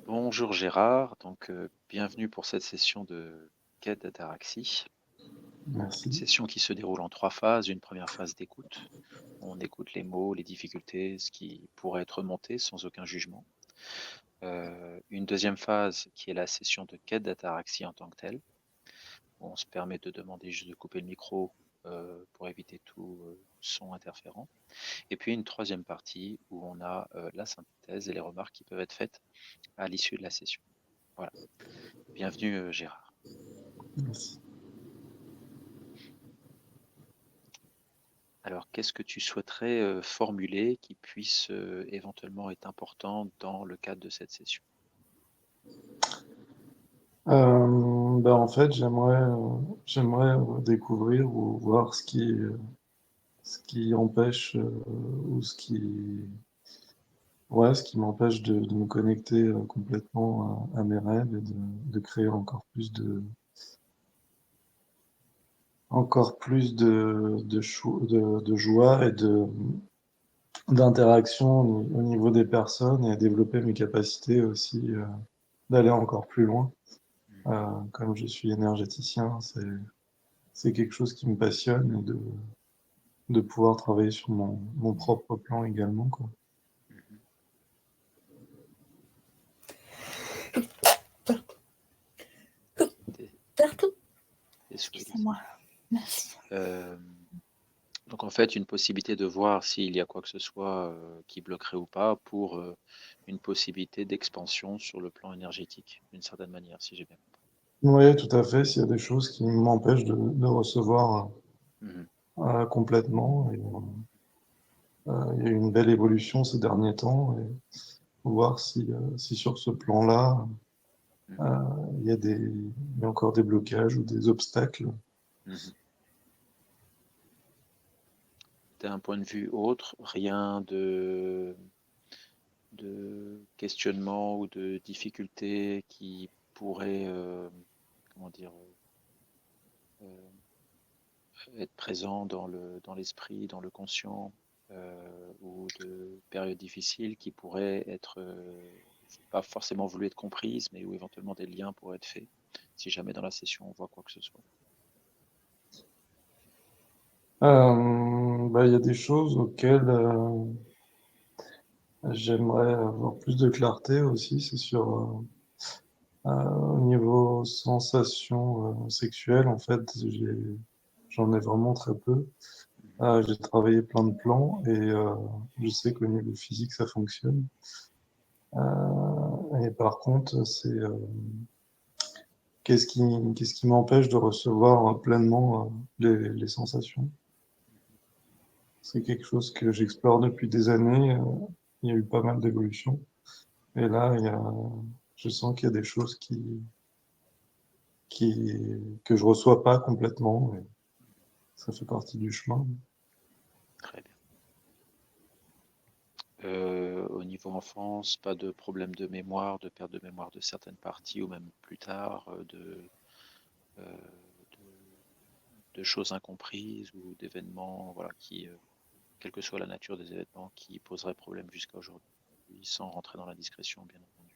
Bonjour Gérard, bienvenue pour cette session de quête d'ataraxie. Une Merci. session qui se déroule en 3 phases. Une première phase d'écoute. On écoute les mots, les difficultés, ce qui pourrait être remonté sans aucun jugement. Une deuxième phase qui est la session de quête d'ataraxie en tant que telle, où on se permet de demander juste de couper le micro pour éviter tout son interférent. Et puis une troisième partie où on a la synthèse et les remarques qui peuvent être faites à l'issue de la session. Voilà. Bienvenue Gérard. Merci. Alors, qu'est-ce que tu souhaiterais formuler qui puisse éventuellement être important dans le cadre de cette session? En fait, j'aimerais découvrir ou voir ce qui empêche ou ce qui m'empêche de me connecter complètement à mes rêves et de créer encore plus de joie et d'interaction au niveau des personnes et développer mes capacités aussi d'aller encore plus loin. Comme je suis énergéticien, c'est quelque chose qui me passionne et de pouvoir travailler sur mon propre plan également, quoi. Mhm. Tes, Partout. tes souhaits, Lise. Excusez-moi. Merci. Euh, donc en fait, une possibilité de voir s'il y a quoi que ce soit qui bloquerait ou pas pour une possibilité d'expansion sur le plan énergétique, d'une certaine manière, si j'ai bien compris. Oui, tout à fait. S'il y a des choses qui m'empêchent de recevoir Mhm. complètement. Il y a eu une belle évolution ces derniers temps et voir si sur ce plan-là, Mhm. euh, il y a encore des blocages ou des obstacles. Mhm. D'un point de vue autre, rien de questionnement ou de difficulté qui pourrait, comment dire, euh, être présent dans l'esprit, dans le conscient, ou de périodes difficiles qui pourraient être pas forcément voulu être comprises, mais où éventuellement des liens pourraient être faits, si jamais dans la session on voit quoi que ce soit. Il y a des choses auxquelles j'aimerais avoir plus de clarté aussi, c'est sur au niveau sensation sexuelle, en fait, j'en ai vraiment très peu. Mhm. J'ai travaillé plein de plans et je sais qu'au niveau physique, ça fonctionne. Et par contre, qu'est-ce qui m'empêche de recevoir pleinement les sensations? C'est quelque chose que j'explore depuis des années. Il y a eu pas mal d'évolutions. Et là, je sens qu'il y a des choses que je reçois pas complètement. Et ça fait partie du chemin. Très bien. Au niveau enfance, pas de problème de mémoire, de perte de mémoire de certaines parties, ou même plus tard, euh, de choses incomprises ou d'événements, voilà, quelle que soit la nature des événements, qui poseraient problème jusqu'à aujourd'hui, sans rentrer dans la discrétion, bien entendu.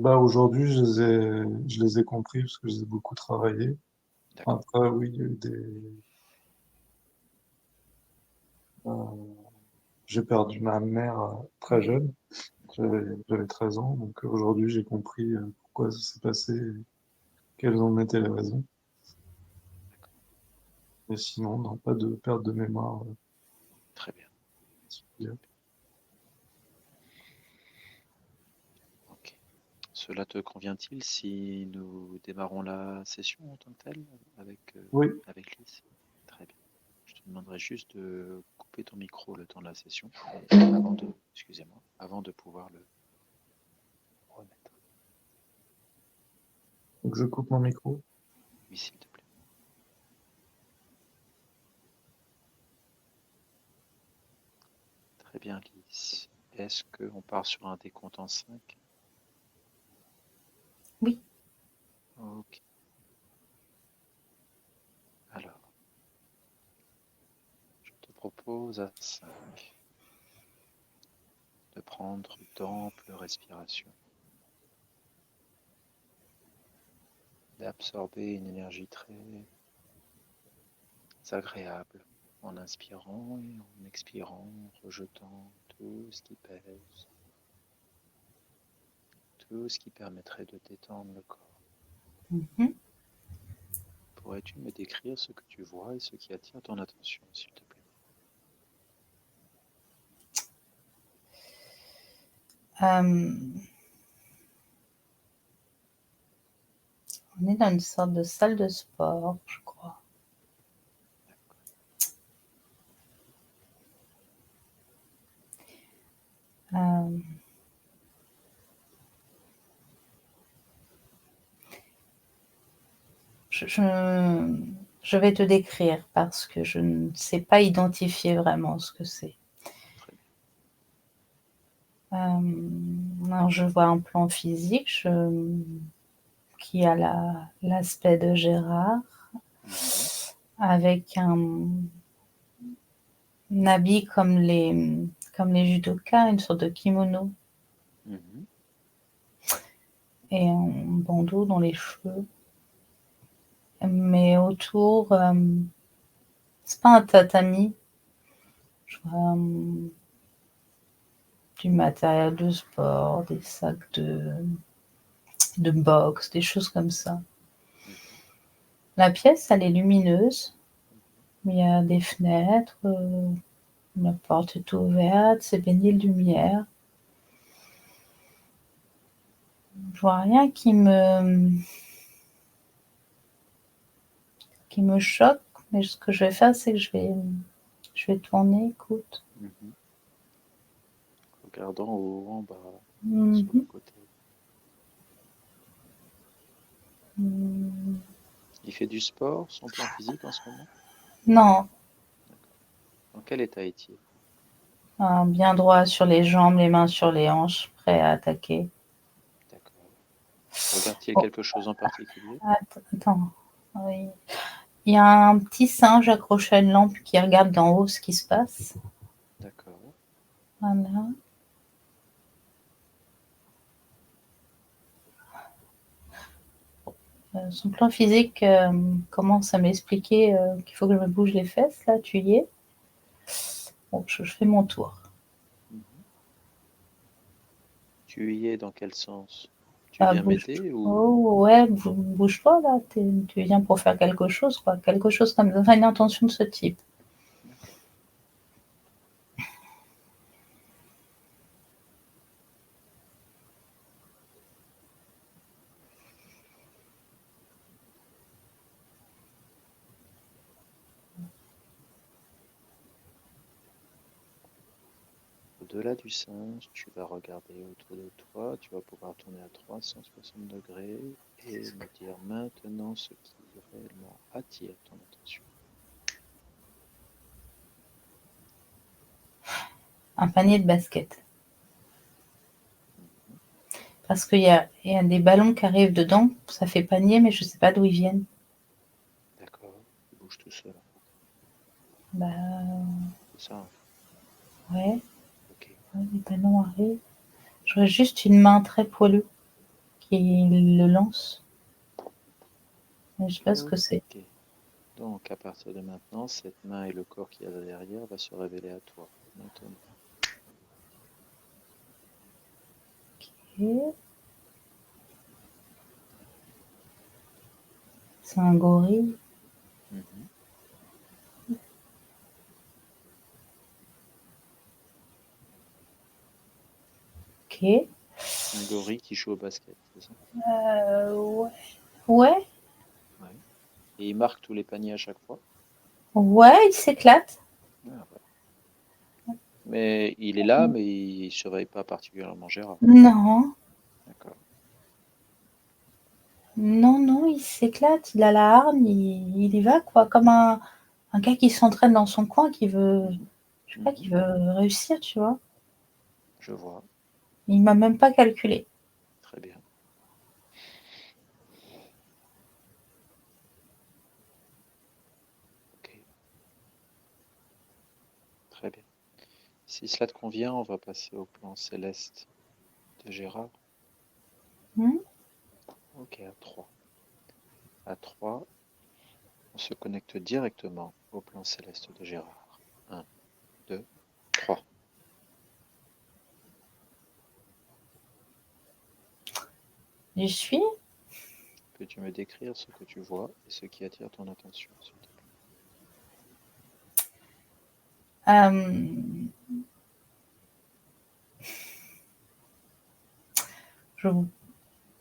Aujourd'hui, je les ai compris parce que je les ai beaucoup travaillé. D'accord. Après, oui, j'ai perdu ma mère très jeune. J'avais 13 ans. Donc aujourd'hui, j'ai compris pourquoi ça s'est passé et quelles en étaient les raisons. Mais sinon, non, pas de perte de mémoire Très bien. particulière. Ok. Cela te convient-il si nous démarrons la session en tant que telle Oui, avec Lise? Très bien. Je te demanderai juste de couper ton micro le temps de la session excusez-moi, avant de pouvoir le remettre. donc je coupe mon micro. Oui, s'il te plaît. Très bien, Lise. Est-ce qu'on part sur un décompte en 5? Oui. Ok. Alors, je te propose à 5 de prendre d'amples respirations. d'absorber une énergie très agréable en inspirant et en expirant, en rejetant tout ce qui pèse, tout ce qui permettrait de détendre le corps. Mhm. Pourrais-tu me décrire ce que tu vois et ce qui attire ton attention, s'il te plaît? On est dans une sorte de salle de sport, je crois. Euh, je vais te décrire parce que je ne sais pas identifier vraiment ce que c'est. Très bien. Alors je vois un plan physique qui a l'aspect de Gérard, avec un habit comme les judokas, une sorte de kimono, Mhm. et un bandeau dans les cheveux. Mais autour, c'est pas un tatami, je vois du matériel de sport, des sacs de boxe, des choses comme ça. Mhm. La pièce, elle est lumineuse. Il y a des fenêtres, la porte est ouverte, c'est baigné de lumière. Je vois rien qui me choque, mais ce que je vais faire, c'est que je vais tourner, écoute. Mhm. Regardant au haut, en bas, sur le Mhm. côté. Mhm. Il fait du sport, son plan physique en ce moment? Non, D'accord. Dans quel état est-il? bien droit sur les jambes, les mains sur les hanches, prêt à attaquer. D'accord. Regarde-t-il Oh, quelque chose en particulier? attends. Oui. Il y a un petit singe accroché à une lampe qui regarde d'en haut ce qui se passe. D'accord. Voilà. Son plan physique commence à m'expliquer qu'il faut que je me bouge les fesses, là, tu y es. Bon, je fais mon tour. Mhm. Tu y es dans quel sens? Tu viens Bouge. m'aider ou... Oh, ouais, bouge-toi, là. Tu viens pour faire quelque chose, quoi. Quelque chose comme ça. Enfin, une intention de ce type. D'accord. Au-delà du singe, tu vas regarder autour de toi, tu vas pouvoir tourner à 360 degrés et me dire maintenant ce qui réellement attire ton attention. Un panier de basket. Mhm. Parce qu'il y a des ballons qui arrivent dedans. Ça fait panier, mais je sais pas d'où ils viennent. D'accord, il bouge tout seul. Bah, C'est ça, hein? ouais. Ok. Ouais, les ballons arrivent. J'aurais juste une main très poilue qui le lance. Mais je sais pas ce que c'est. Ok. Donc à partir de maintenant, cette main et le corps qu'il y a derrière va se révéler à toi, maintenant. Ok. C'est un gorille. Mhm. Ok. Un gorille qui joue au basket, c'est ça? Ouais. Ouais. Ouais. Et il marque tous les paniers à chaque fois? Ouais, il s'éclate. Ah, ouais. Mais il est là, mais il ne surveille pas particulièrement Gérard. Non. D'accord. Non, non, il s'éclate. Il a la hargne. Il y va, quoi. Comme un gars qui s'entraîne dans son coin, qui veut, Mhm. je sais pas, qui Mhm. veut réussir, tu vois. Je vois. Il m'a même pas calculé. Très bien. Ok. Très bien. Si cela te convient, on va passer au plan céleste de Gérard. Hmm. Ok, à 3. À 3, on se connecte directement au plan céleste de Gérard. 1, 2, 3. J'y suis. Peux-tu me décrire ce que tu vois et ce qui attire ton attention, s'il te plaît? Euh,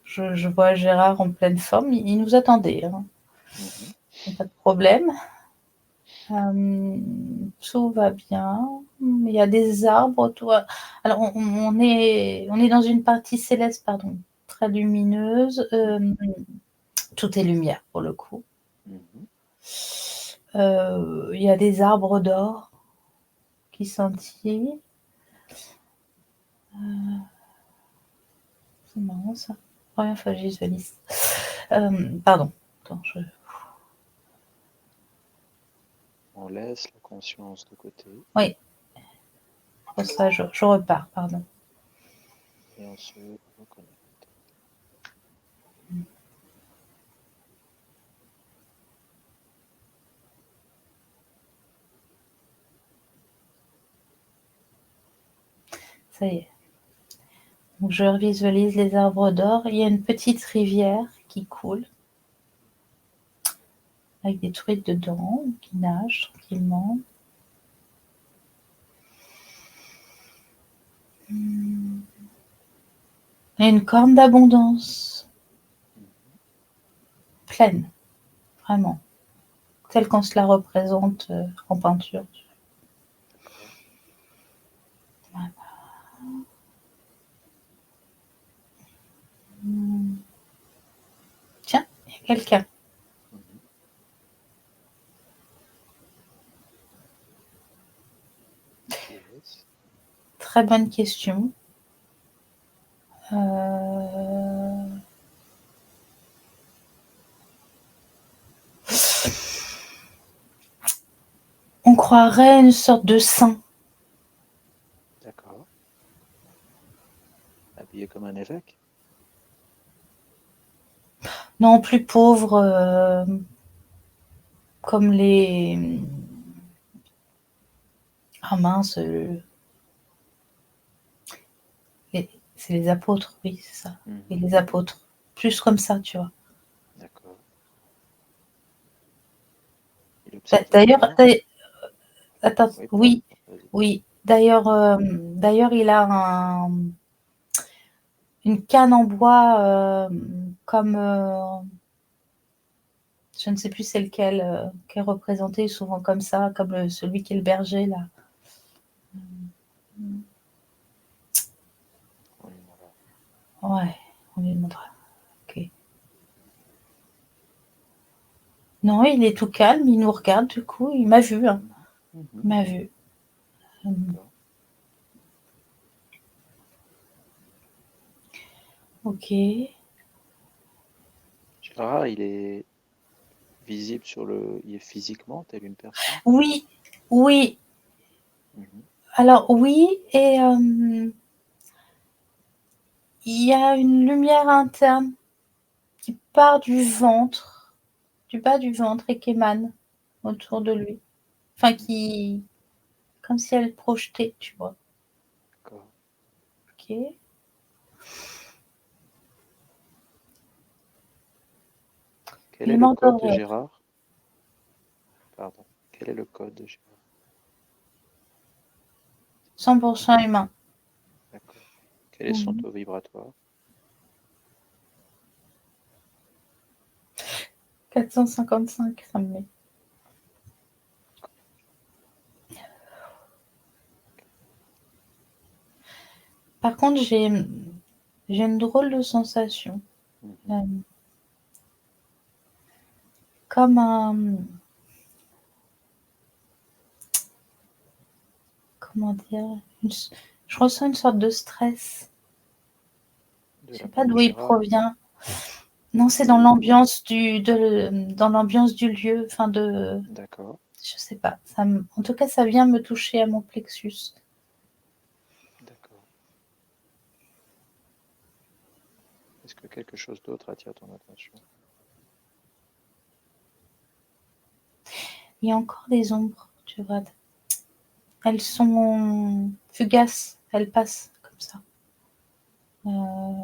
je vois Gérard en pleine forme. Il nous attendait, hein. Pas de problème. Tout va bien. Il y a des arbres autour. Alors, on est dans une partie céleste, pardon, très lumineuse. Tout est lumière pour le coup. Il y a des arbres d'or qui scintillent. C'est marrant ça. Première fois que je visualise. Pardon. Attends, On laisse la conscience de côté. Oui. Pour ça, je repars, pardon. Et on se reconnecte. Ça y est. Donc, je visualise les arbres d'or. Il y a une petite rivière qui coule avec des truites dedans qui nagent tranquillement. Il y a une corne d'abondance pleine, vraiment, telle qu'on se la représente en peinture. D'accord. Voilà. Tiens, il y a quelqu'un. Yes. Très bonne question. On croirait une sorte de saint. D'accord. Habillé comme un évêque? Non, plus pauvre, comme les... Ah mince, c'est les apôtres, oui, c'est ça. Et les apôtres. Plus comme ça, tu vois. D'accord. Il observe D'ailleurs, attends, oui. oui. D'ailleurs, il a une canne en bois comme... je ne sais plus c'est lequel qui est représenté souvent comme ça, comme celui qui est le berger, là. On lui demandera. Ouais, on lui demandera. Ok. Non, il est tout calme, il nous regarde du coup, il m'a vu. Hein. Il m'a vu. D'accord. Ok. Gérard, il est visible il est physiquement tel une personne? Oui, oui. Alors oui, et il y a une lumière interne qui part du ventre, du bas du ventre et qui émane autour de lui. Enfin, comme si elle projetait, tu vois. D'accord. Ok. Quel est Il le code de m'entendrait. Gérard? Pardon. Quel est le code de Gérard? 100% humain. D'accord. Quel est son taux vibratoire? 455, ça me met. Par contre, j'ai une drôle de sensation. Comme un... Comment dire? Je ressens une sorte de stress. Je ne sais pas d'où il provient. Non, c'est dans l'ambiance dans l'ambiance du lieu. Enfin, D'accord. je sais pas. En tout cas, ça vient me toucher à mon plexus. D'accord. Est-ce que quelque chose d'autre attire ton attention? il y a encore des ombres, tu vois. Elles sont fugaces, elles passent comme ça.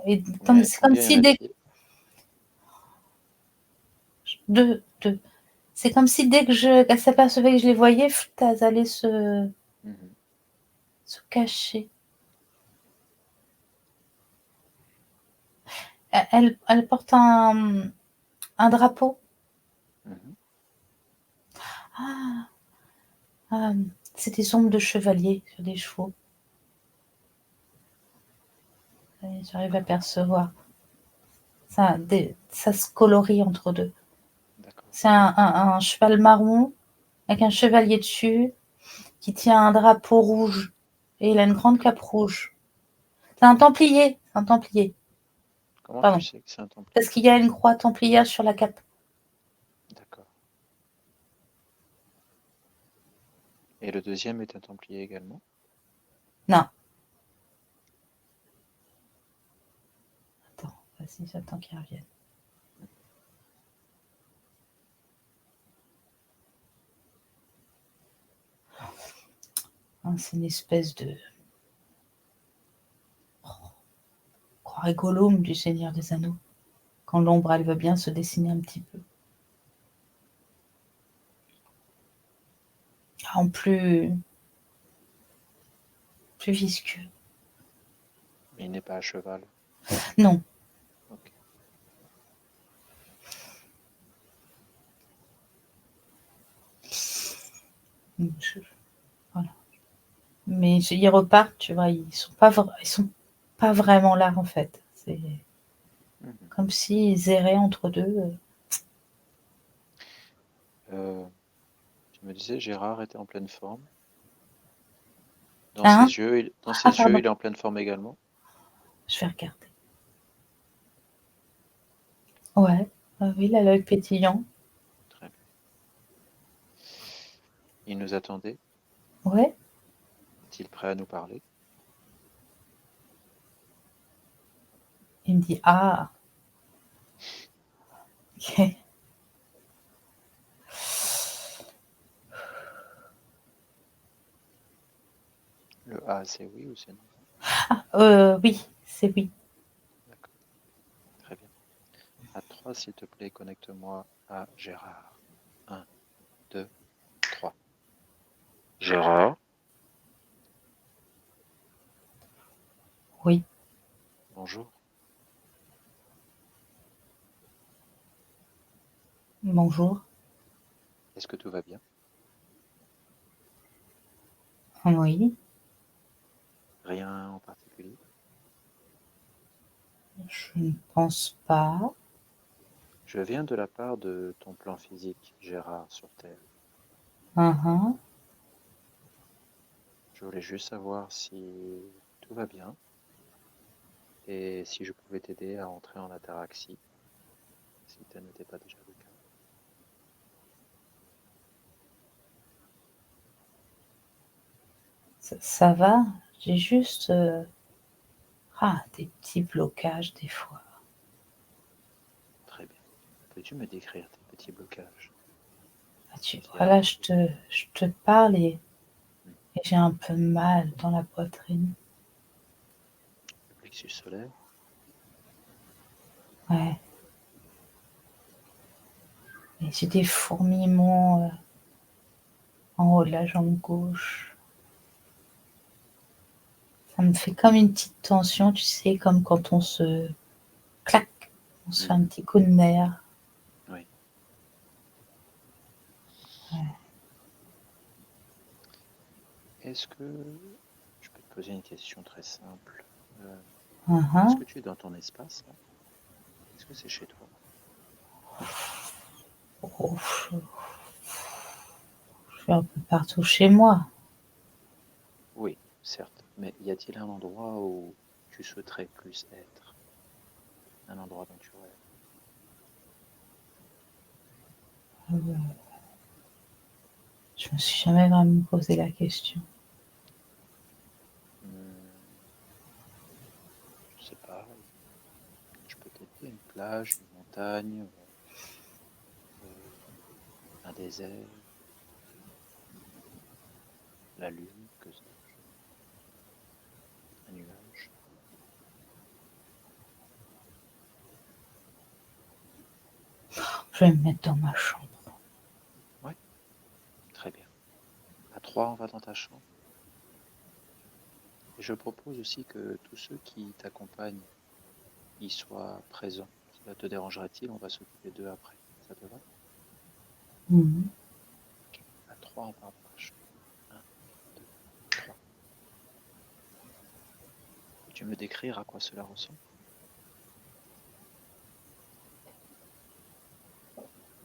Et c'est comme Combien y en si a-t-il? deux. C'est comme si dès qu'elle s'apercevait que je les voyais, elles allaient se cacher. Elle porte un drapeau. C'est des ombres de chevaliers sur des chevaux. J'arrive à percevoir. Ça se colorie entre deux. C'est un cheval marron avec un chevalier dessus qui tient un drapeau rouge et il a une grande cape rouge. C'est un templier. Comment Pardon. tu sais que c'est un templier? Parce qu'il y a une croix templière sur la cape. D'accord. Et le deuxième est un templier également? Non. Attends, vas-y, j'attends qu'il revienne. C'est une espèce de croix rigolome du Seigneur des Anneaux. Quand l'ombre, elle veut bien se dessiner un petit peu. En plus visqueux. Mais il n'est pas à cheval. Non. Ok. Voilà. Mais ils repartent, tu vois, ils sont pas vraiment là en fait. C'est comme s'ils erraient entre deux. Tu me disais, Gérard était en pleine forme. Dans Hein? ses yeux, il est en pleine forme également. Je vais regarder. Ouais, oui, il a l'œil pétillant. Très bien. Il nous attendait. Ouais. Est-il prêt à nous parler? Il me dit ah. Ok. Le A, c'est oui ou c'est non? Oui, c'est oui. D'accord. Très bien. À 3, s'il te plaît, connecte-moi à Gérard. 1, 2, 3. Gérard? Oui. Bonjour. Bonjour. Est-ce que tout va bien? Oui. Rien en particulier? Je ne pense pas. Je viens de la part de ton plan physique, Gérard, sur Terre. Je voulais juste savoir si tout va bien et si je pouvais t'aider à entrer en ataraxie, si tel n'était pas déjà le cas. Ça va. J'ai juste des petits blocages des fois. Très bien. Peux-tu me décrire tes petits blocages? Voilà, je te parle et j'ai un peu mal dans la poitrine. Le plexus solaire? Ouais. Et j'ai des fourmillements en haut de la jambe gauche. Ça me fait comme une petite tension, tu sais, comme quand on se claque, on se fait un petit coup de nerf. Oui. Ouais. Est-ce que je peux te poser une question très simple? Est-ce que tu es dans ton espace là? Est-ce que c'est chez toi? Oh, je suis un peu partout chez moi. Oui, certes. Mais y a-t-il un endroit où tu souhaiterais plus être? Un endroit dont tu rêves? Je me suis jamais vraiment posé la question. Je sais pas. Je peux t'aider. Une plage, une montagne, un désert. la lune, que sais-je, un nuage. Je vais me mettre dans ma chambre. Ouais, très bien. À 3, on va dans ta chambre. Et je propose aussi que tous ceux qui t'accompagnent y soient présents. Cela te dérangerait-il? On va s'occuper d'eux après. Ça te va? Mhm. Ok. À 3, on va dans ta chambre. 1, 2, 3. Peux-tu me décrire à quoi cela ressemble?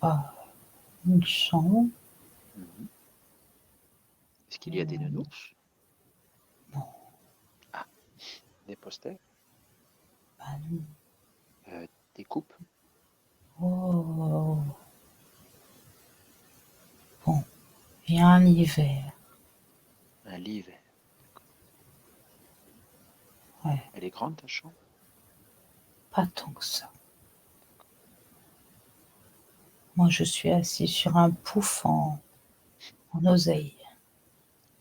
Ah, une chambre. Mhm. Est-ce qu'il y a des nounours? Non, Ah, des posters? pas non. Des coupes? Oh, bon, il y a un hiver. Un lit vert. D'accord. Ouais, Elle est grande ta chambre? pas tant que ça. Moi, je suis assis sur un pouf en oseille.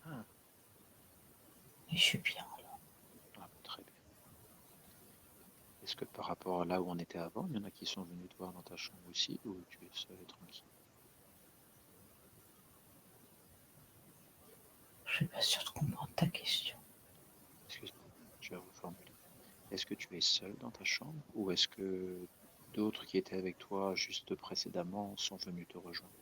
Ah, Et je suis bien. ah, très bien. Est-ce que par rapport à là où on était avant, il y en a qui sont venus te voir dans ta chambre aussi, ou tu es seul et tranquille? Je suis pas sûre de comprendre ta question. Excuse-moi, je vais reformuler. Est-ce que tu es seul dans ta chambre, ou est-ce que d'autres qui étaient avec toi juste précédemment sont venus te rejoindre?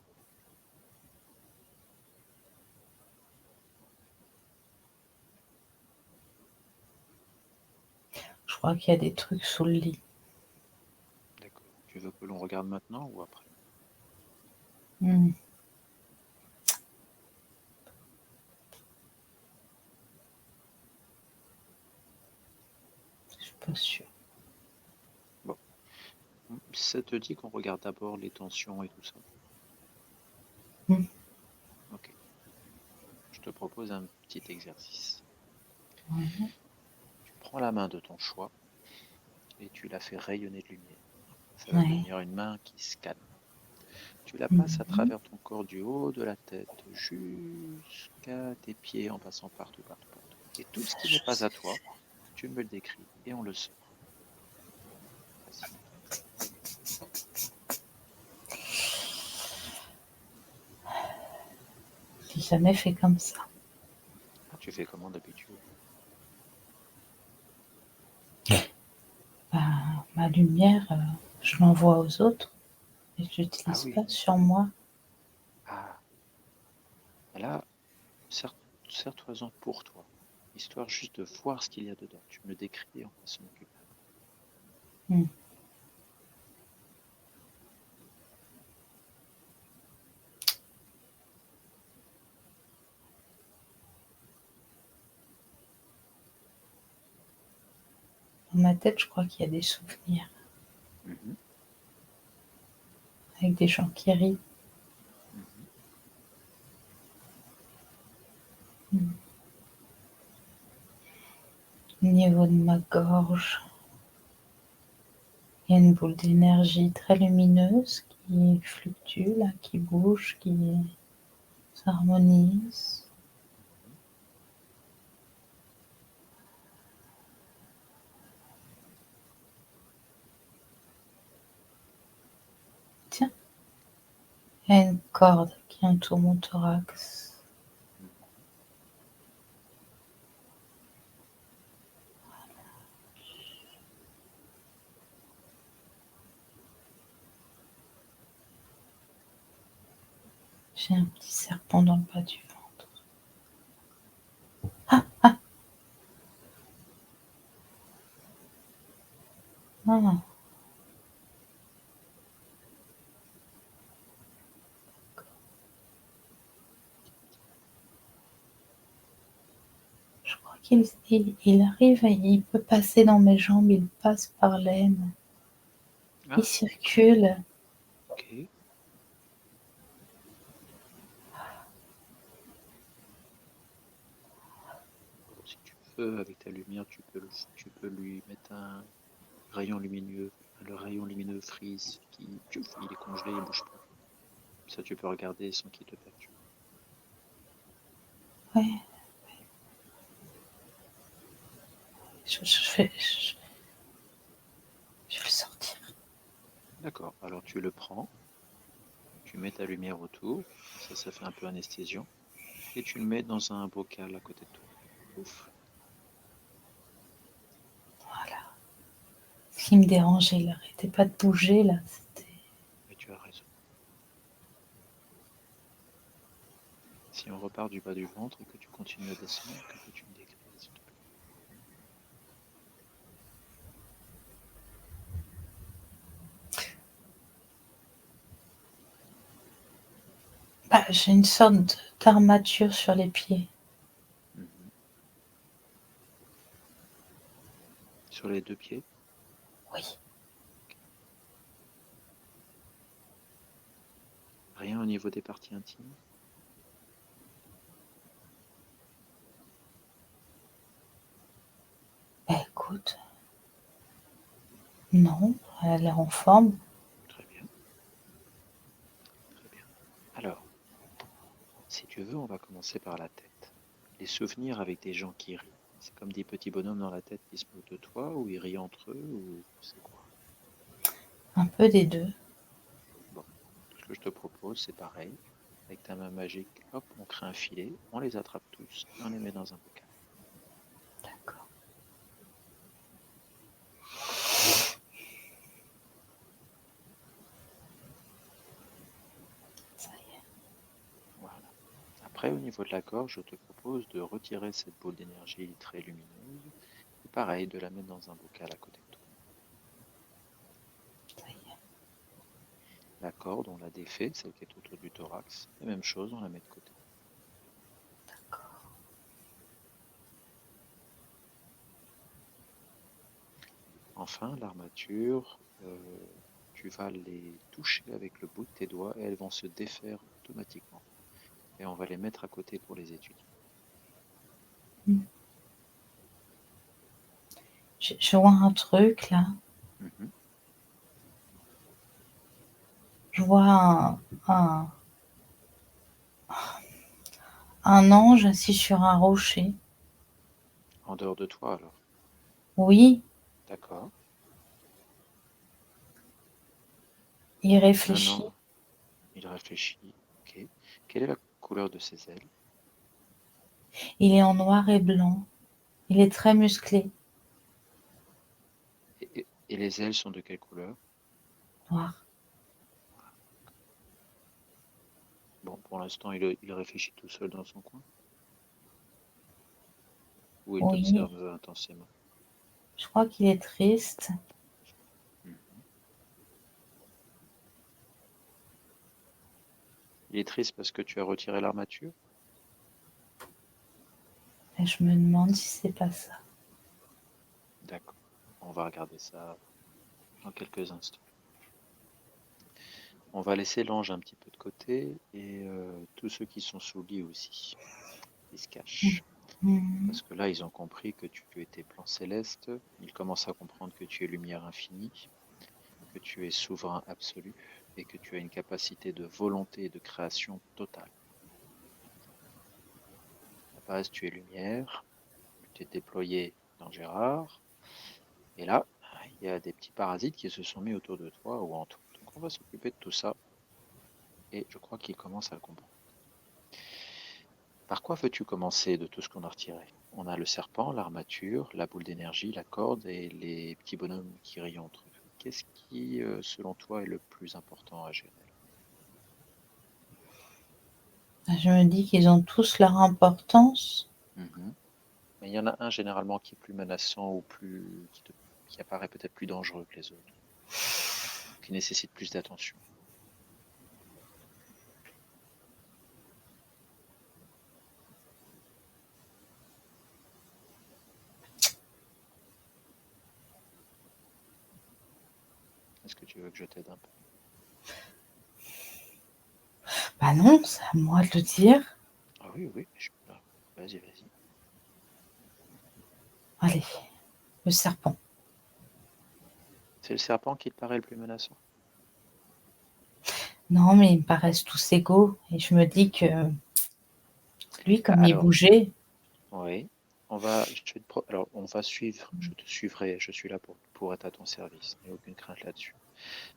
Je crois qu'il y a des trucs sous le lit. D'accord. Tu veux que l'on regarde maintenant ou après? Hmm, je suis pas sûre. Bon, ça te dit qu'on regarde d'abord les tensions et tout ça? Hmm, Ok. Je te propose un petit exercice. ouais, Tu prends la main de ton choix et tu la fais rayonner de lumière. Ça va ouais. devenir une main qui se calme. Tu la passes à Mhm. travers ton corps du haut de la tête jusqu'à tes pieds en passant partout, partout, partout. Et tout ce qui n'est Je pas sais à toi, tu me le décris et on le sort. Vas-y. J'ai jamais fait comme ça. Ah, tu fais comment d'habitude? Ma lumière, je l'envoie aux autres et je Ah l'utilise oui. pas sur moi. Ah, là, sers-toi-en pour toi, histoire juste de voir ce qu'il y a dedans. Tu me le décris et on va s'en occuper. Hmm. Dans ma tête, je crois qu'il y a des souvenirs Mhm, avec des gens qui rient. mhm. Hmm. Au niveau de ma gorge, il y a une boule d'énergie très lumineuse qui fluctue, là, qui bouge, qui s'harmonise. Tiens, il y a une corde qui entoure mon thorax. Mhm. J'ai un petit serpent dans le bas du ventre. Ah, je crois qu'il arrive, et il peut passer dans mes jambes, il passe par l'aine, il Ah, circule. ok. Bon, si tu veux, avec ta lumière, tu peux lui mettre un rayon lumineux. Le rayon lumineux freeze qui, piouf, il est congelé, il bouge pas. Ça, tu peux regarder sans qu'il te perturbe. Ouais. Je vais le sortir. D'accord. Alors tu le prends, tu mets ta lumière autour, ça fait un peu anesthésiant, et tu le mets dans un bocal à côté de toi. Ouf. Voilà. Ce qui me dérangeait, il n'arrêtait pas de bouger, là. Et tu as raison. Si on repart du bas du ventre et que tu continues à descendre, que peux-tu me décrire, s'il te plaît? Bah, j'ai une sorte d'armature sur les pieds. Mhm. Sur les 2 pieds? Oui. Rien au niveau des parties intimes? Bah, écoute, non, elle est en forme. Très bien, très bien. Alors, si tu veux, on va commencer par la tête. Les souvenirs avec des gens qui rient, c'est comme des petits bonhommes dans la tête qui se moquent de toi, ou ils rient entre eux, ou c'est quoi? Un peu des deux. Bon, ce que je te propose, c'est pareil. Avec ta main magique, hop, on crée un filet, on les attrape tous et on les met dans un bocal. D'accord. Ça y est. Voilà. Après, au niveau de la gorge, je te propose de retirer cette boule d'énergie très lumineuse, et pareil, de la mettre dans un bocal à côté de toi. Ça y est. La corde, on la défait, celle qui est autour du thorax, et même chose, on la met de côté. D'accord. Enfin, l'armature, tu vas les toucher avec le bout de tes doigts et elles vont se défaire automatiquement. Et on va les mettre à côté pour les étudier. Je vois un truc, là. Mhm. Je vois un ange assis sur un rocher. En dehors de toi, alors. Oui, D'accord. il Un réfléchit. an, il réfléchit. Ok. Quelle est la couleur de ses ailes? Il est en noir et blanc. Il est très musclé. Et les ailes sont de quelle couleur? Noir. Bon, pour l'instant, il réfléchit tout seul dans son coin. Ou il Oui, t'observe intensément. je crois qu'il est triste. Mhm. Il est triste parce que tu as retiré l'armature? Et je me demande si c'est pas ça. D'accord. On va regarder ça dans quelques instants. On va laisser l'ange un petit peu de côté et tous ceux qui sont sous le lit aussi. Ils se cachent. Mhm. Parce que là, ils ont compris que tu étais plan céleste. Ils commencent à comprendre que tu es lumière infinie, que tu es souverain absolu et que tu as une capacité de volonté et de création totale. À la base, tu es lumière. Tu t'es déployé dans Gérard. Et là, il y a des petits parasites qui se sont mis autour de toi ou en toi. Donc, on va s'occuper de tout ça. Et je crois qu'ils commencent à le comprendre. Par quoi veux-tu commencer de tout ce qu'on a retiré? On a le serpent, l'armature, la boule d'énergie, la corde et les petits bonhommes qui rient entre eux. Qu'est-ce qui, selon toi, est le plus important à gérer? Je me dis qu'ils ont tous leur importance. Mhm. Mais il y en a un généralement qui est plus menaçant ou qui apparaît peut-être plus dangereux que les autres, qui nécessite plus d'attention. Est-ce que tu veux que je t'aide un peu? Bah non, c'est à moi de le dire. Ah oui, oui, je suis là. Vas-y, vas-y. Allez, le serpent. C'est le serpent qui te paraît le plus menaçant? Non, mais ils me paraissent tous égaux. Et je me dis que Lui, comme il Alors, bougeait, oui, alors, on va suivre, je te suivrai, je suis là pour être à ton service, il n'y a aucune crainte là-dessus.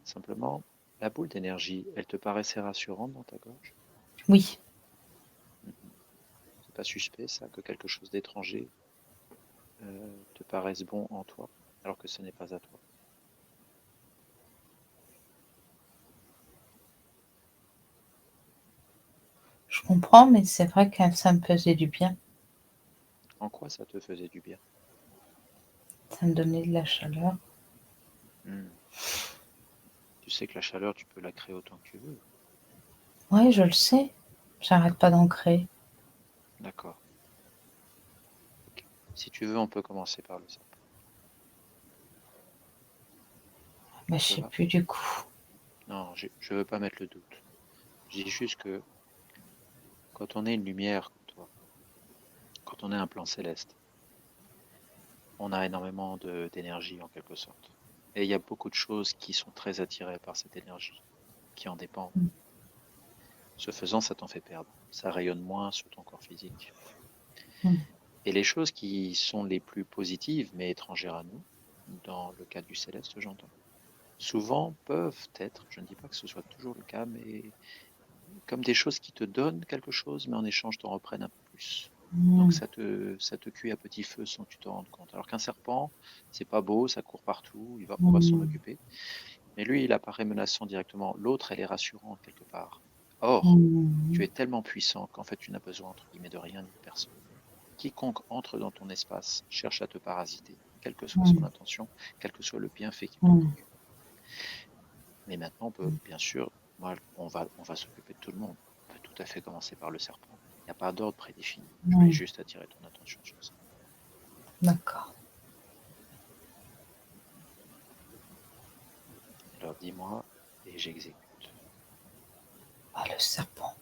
Simplement, la boule d'énergie, elle te paraissait rassurante dans ta gorge? oui. Mhm. C'est pas suspect, ça, que quelque chose d'étranger te paraisse bon en toi, alors que ce n'est pas à toi? Je comprends, mais c'est vrai que ça me faisait du bien. En quoi ça te faisait du bien? Ça me donnait de la chaleur. Hmm. Tu sais que la chaleur, tu peux la créer autant que tu veux. Ouais, je le sais. J'arrête pas d'en créer. D'accord. Ok. Si tu veux, on peut commencer par le serpent. Mais je Ça sais va? plus du coup. Non, je veux pas mettre le doute. Je dis juste que quand on est une lumière comme toi, quand on est un plan céleste, on a énormément d'énergie en quelque sorte. Et il y a beaucoup de choses qui sont très attirées par cette énergie, qui en dépendent. Mm. Ce faisant, ça t'en fait perdre. Ça rayonne moins sur ton corps physique. Mm. Et les choses qui sont les plus positives, mais étrangères à nous, dans le cas du céleste, j'entends, souvent peuvent être, je ne dis pas que ce soit toujours le cas, mais comme des choses qui te donnent quelque chose, mais en échange t'en reprennent un peu plus. Donc Mm. ça te cuit à petit feu sans que tu t'en rendes compte. Alors qu'un serpent, c'est pas beau, ça court partout, on va s'en Mm. occuper. Mais lui, il apparaît menaçant directement. L'autre, elle est rassurante quelque part. Or, tu Mm. es tellement puissant qu'en fait, tu n'as besoin, entre guillemets, de rien ni de personne. Quiconque entre dans ton espace cherche à te parasiter, quelle que soit son Mm. intention, quel que soit le bienfait qu'il te Mm. procure. Mais maintenant, on peut, bien sûr, moi, on va s'occuper de tout le monde. On peut tout à fait commencer par le serpent. Il n'y a pas d'ordre prédéfini. Je voulais Mm. juste attirer ton attention sur ça. D'accord. Alors dis-moi et j'exécute. Ah, le serpent.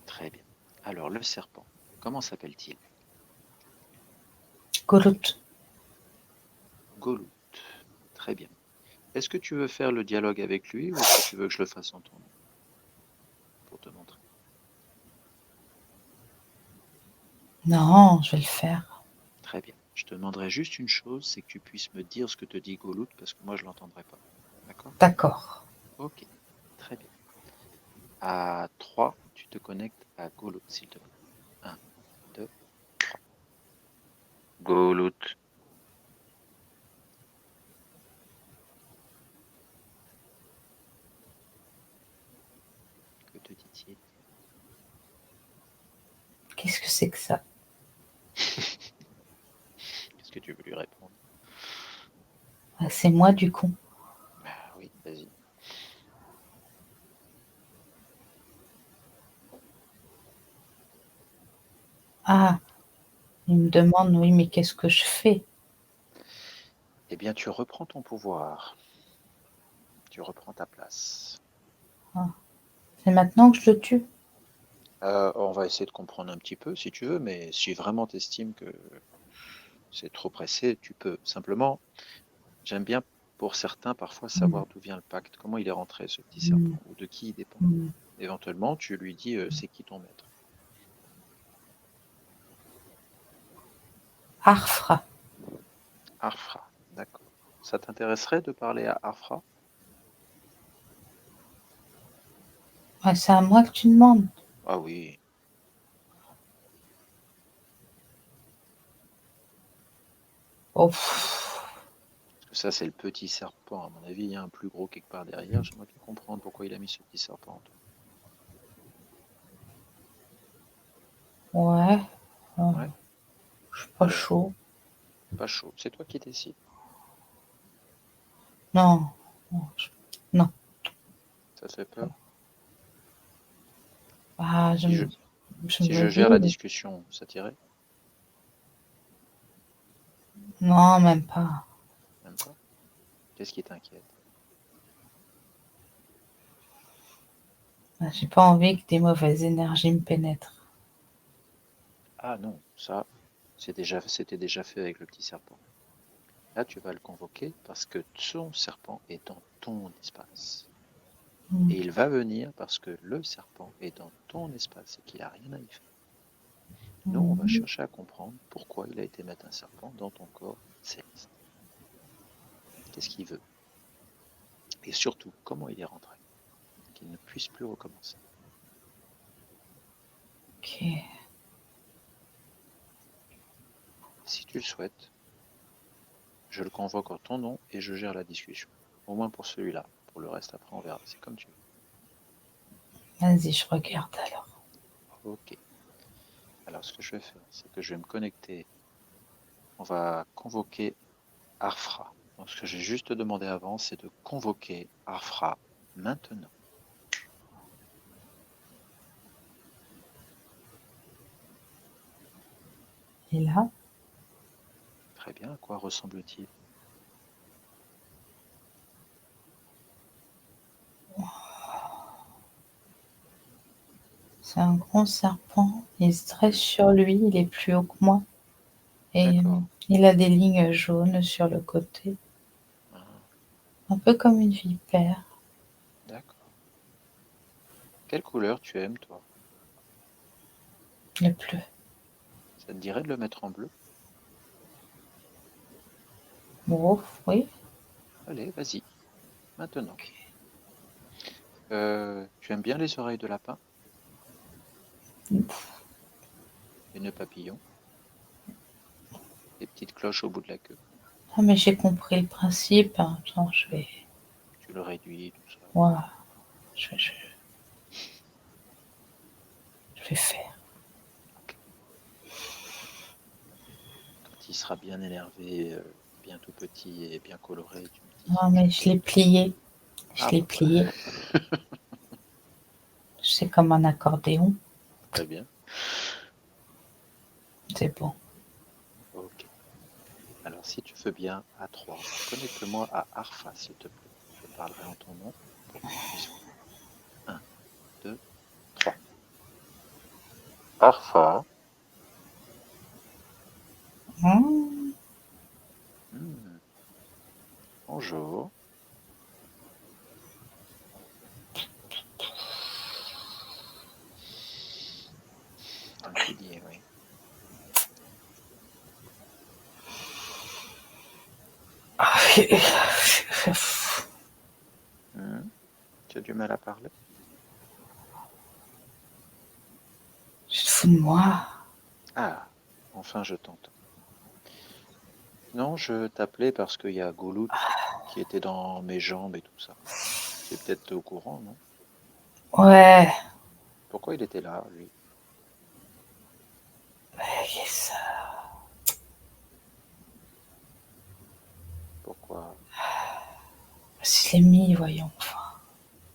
Très bien. Alors le serpent, comment s'appelle-t-il? Golout. Golout. Très bien. Est-ce que tu veux faire le dialogue avec lui ou est-ce que tu veux que je le fasse en ton nom pour te montrer? Non, je vais le faire. Très bien. Je te demanderai juste une chose, c'est que tu puisses me dire ce que te dit Golout parce que moi je l'entendrai pas. D'accord? D'accord. Ok. Très bien. À 3, tu te connectes à Golout, s'il te plaît. 1, 2, 3. Golout. Que te dit-il? Qu'est-ce que c'est que ça? Qu'est-ce que tu veux lui répondre? Ah, c'est moi du con. Ah oui, vas-y. Ah, il me demande, oui, mais qu'est-ce que je fais? Eh bien, tu reprends ton pouvoir. Tu reprends ta place. Ah, c'est maintenant que je le tue? On va essayer de comprendre un petit peu si tu veux, mais si vraiment tu estimes que c'est trop pressé, tu peux. Simplement, j'aime bien pour certains parfois Mm. savoir d'où vient le pacte, comment il est rentré ce petit Mm. serpent, ou de qui il dépend. Mm. Éventuellement, tu lui dis c'est qui ton maître. Arfra. Arfra, d'accord. Ça t'intéresserait de parler à Arfra? Ah, c'est à moi que tu demandes. Ah oui, Oh, pff. parce que ça c'est le petit serpent. À mon avis, il y a un plus gros quelque part derrière. J'aimerais bien comprendre pourquoi il a mis ce petit serpent en toi. Ouais, Ouais, je suis pas alors, chaud. pas chaud. C'est toi qui décides. Non, non, non. Ça te fait peur? Ah, Si je, je si me je dis, gère la discussion, ça t'irait? non, même pas. Même pas? Qu'est-ce qui t'inquiète? Ah, j'ai pas envie que des mauvaises énergies me pénètrent. Ah non, ça, c'était déjà fait avec le petit serpent. Là, tu vas le convoquer parce que son serpent est dans ton espace. Mm. Et il va venir parce que le serpent est dans ton espace et qu'il n'a rien à y faire. Nous, on va chercher à comprendre pourquoi il a été mettre un serpent dans ton corps céleste. Qu'est-ce qu'il veut? Et surtout, comment il est rentré? Qu'il ne puisse plus recommencer. Ok. Si tu le souhaites, je le convoque en ton nom et je gère la discussion. Au moins pour celui-là. Pour le reste, après, on verra. C'est comme tu veux. Vas-y, je regarde alors. Ok. Alors, ce que je vais faire, c'est que je vais me connecter. On va convoquer Arfra. Donc, ce que j'ai juste demandé avant, c'est de convoquer Arfra maintenant. Et là, Très bien. À quoi ressemble-t-il? c'est un grand serpent. Il se dresse sur lui. Il est plus haut que moi. Et D'accord. il a des lignes jaunes sur le côté. Ah, Un peu comme une vipère. d'accord. Quelle couleur tu aimes, toi? Le bleu. Ça te dirait de le mettre en bleu? Oh, oui. Allez, vas-y. Maintenant. Tu aimes bien les oreilles de lapin? Les nœuds papillons? Les petites cloches au bout de la queue? Ah, mais j'ai compris le principe. Attends, je vais. Tu le réduis, tout ça. Voilà. Je vais faire. Quand il sera bien énervé, bien tout petit et bien coloré, tu me dis. Non, mais je l'ai plié. Je Ah l'ai bah plié. C'est comme un accordéon. très bien. C'est bon. Ok. Alors si tu veux bien, à 3, connecte-moi à Arfa, s'il te plaît. Je parlerai en ton nom pour que tu puisses voir. 1, 2, 3. Arfa. Mmh. Bonjour. Un pilier, oui. Tu as du mal à parler? Je te fous de moi. Ah, enfin je t'entends. Non, je t'appelais parce qu'il y a Goulout qui était dans mes jambes et tout ça. Tu es peut-être au courant, non? Ouais. Pourquoi il était là, lui? Yes. Pourquoi? Je l'ai mis, voyons. Enfin,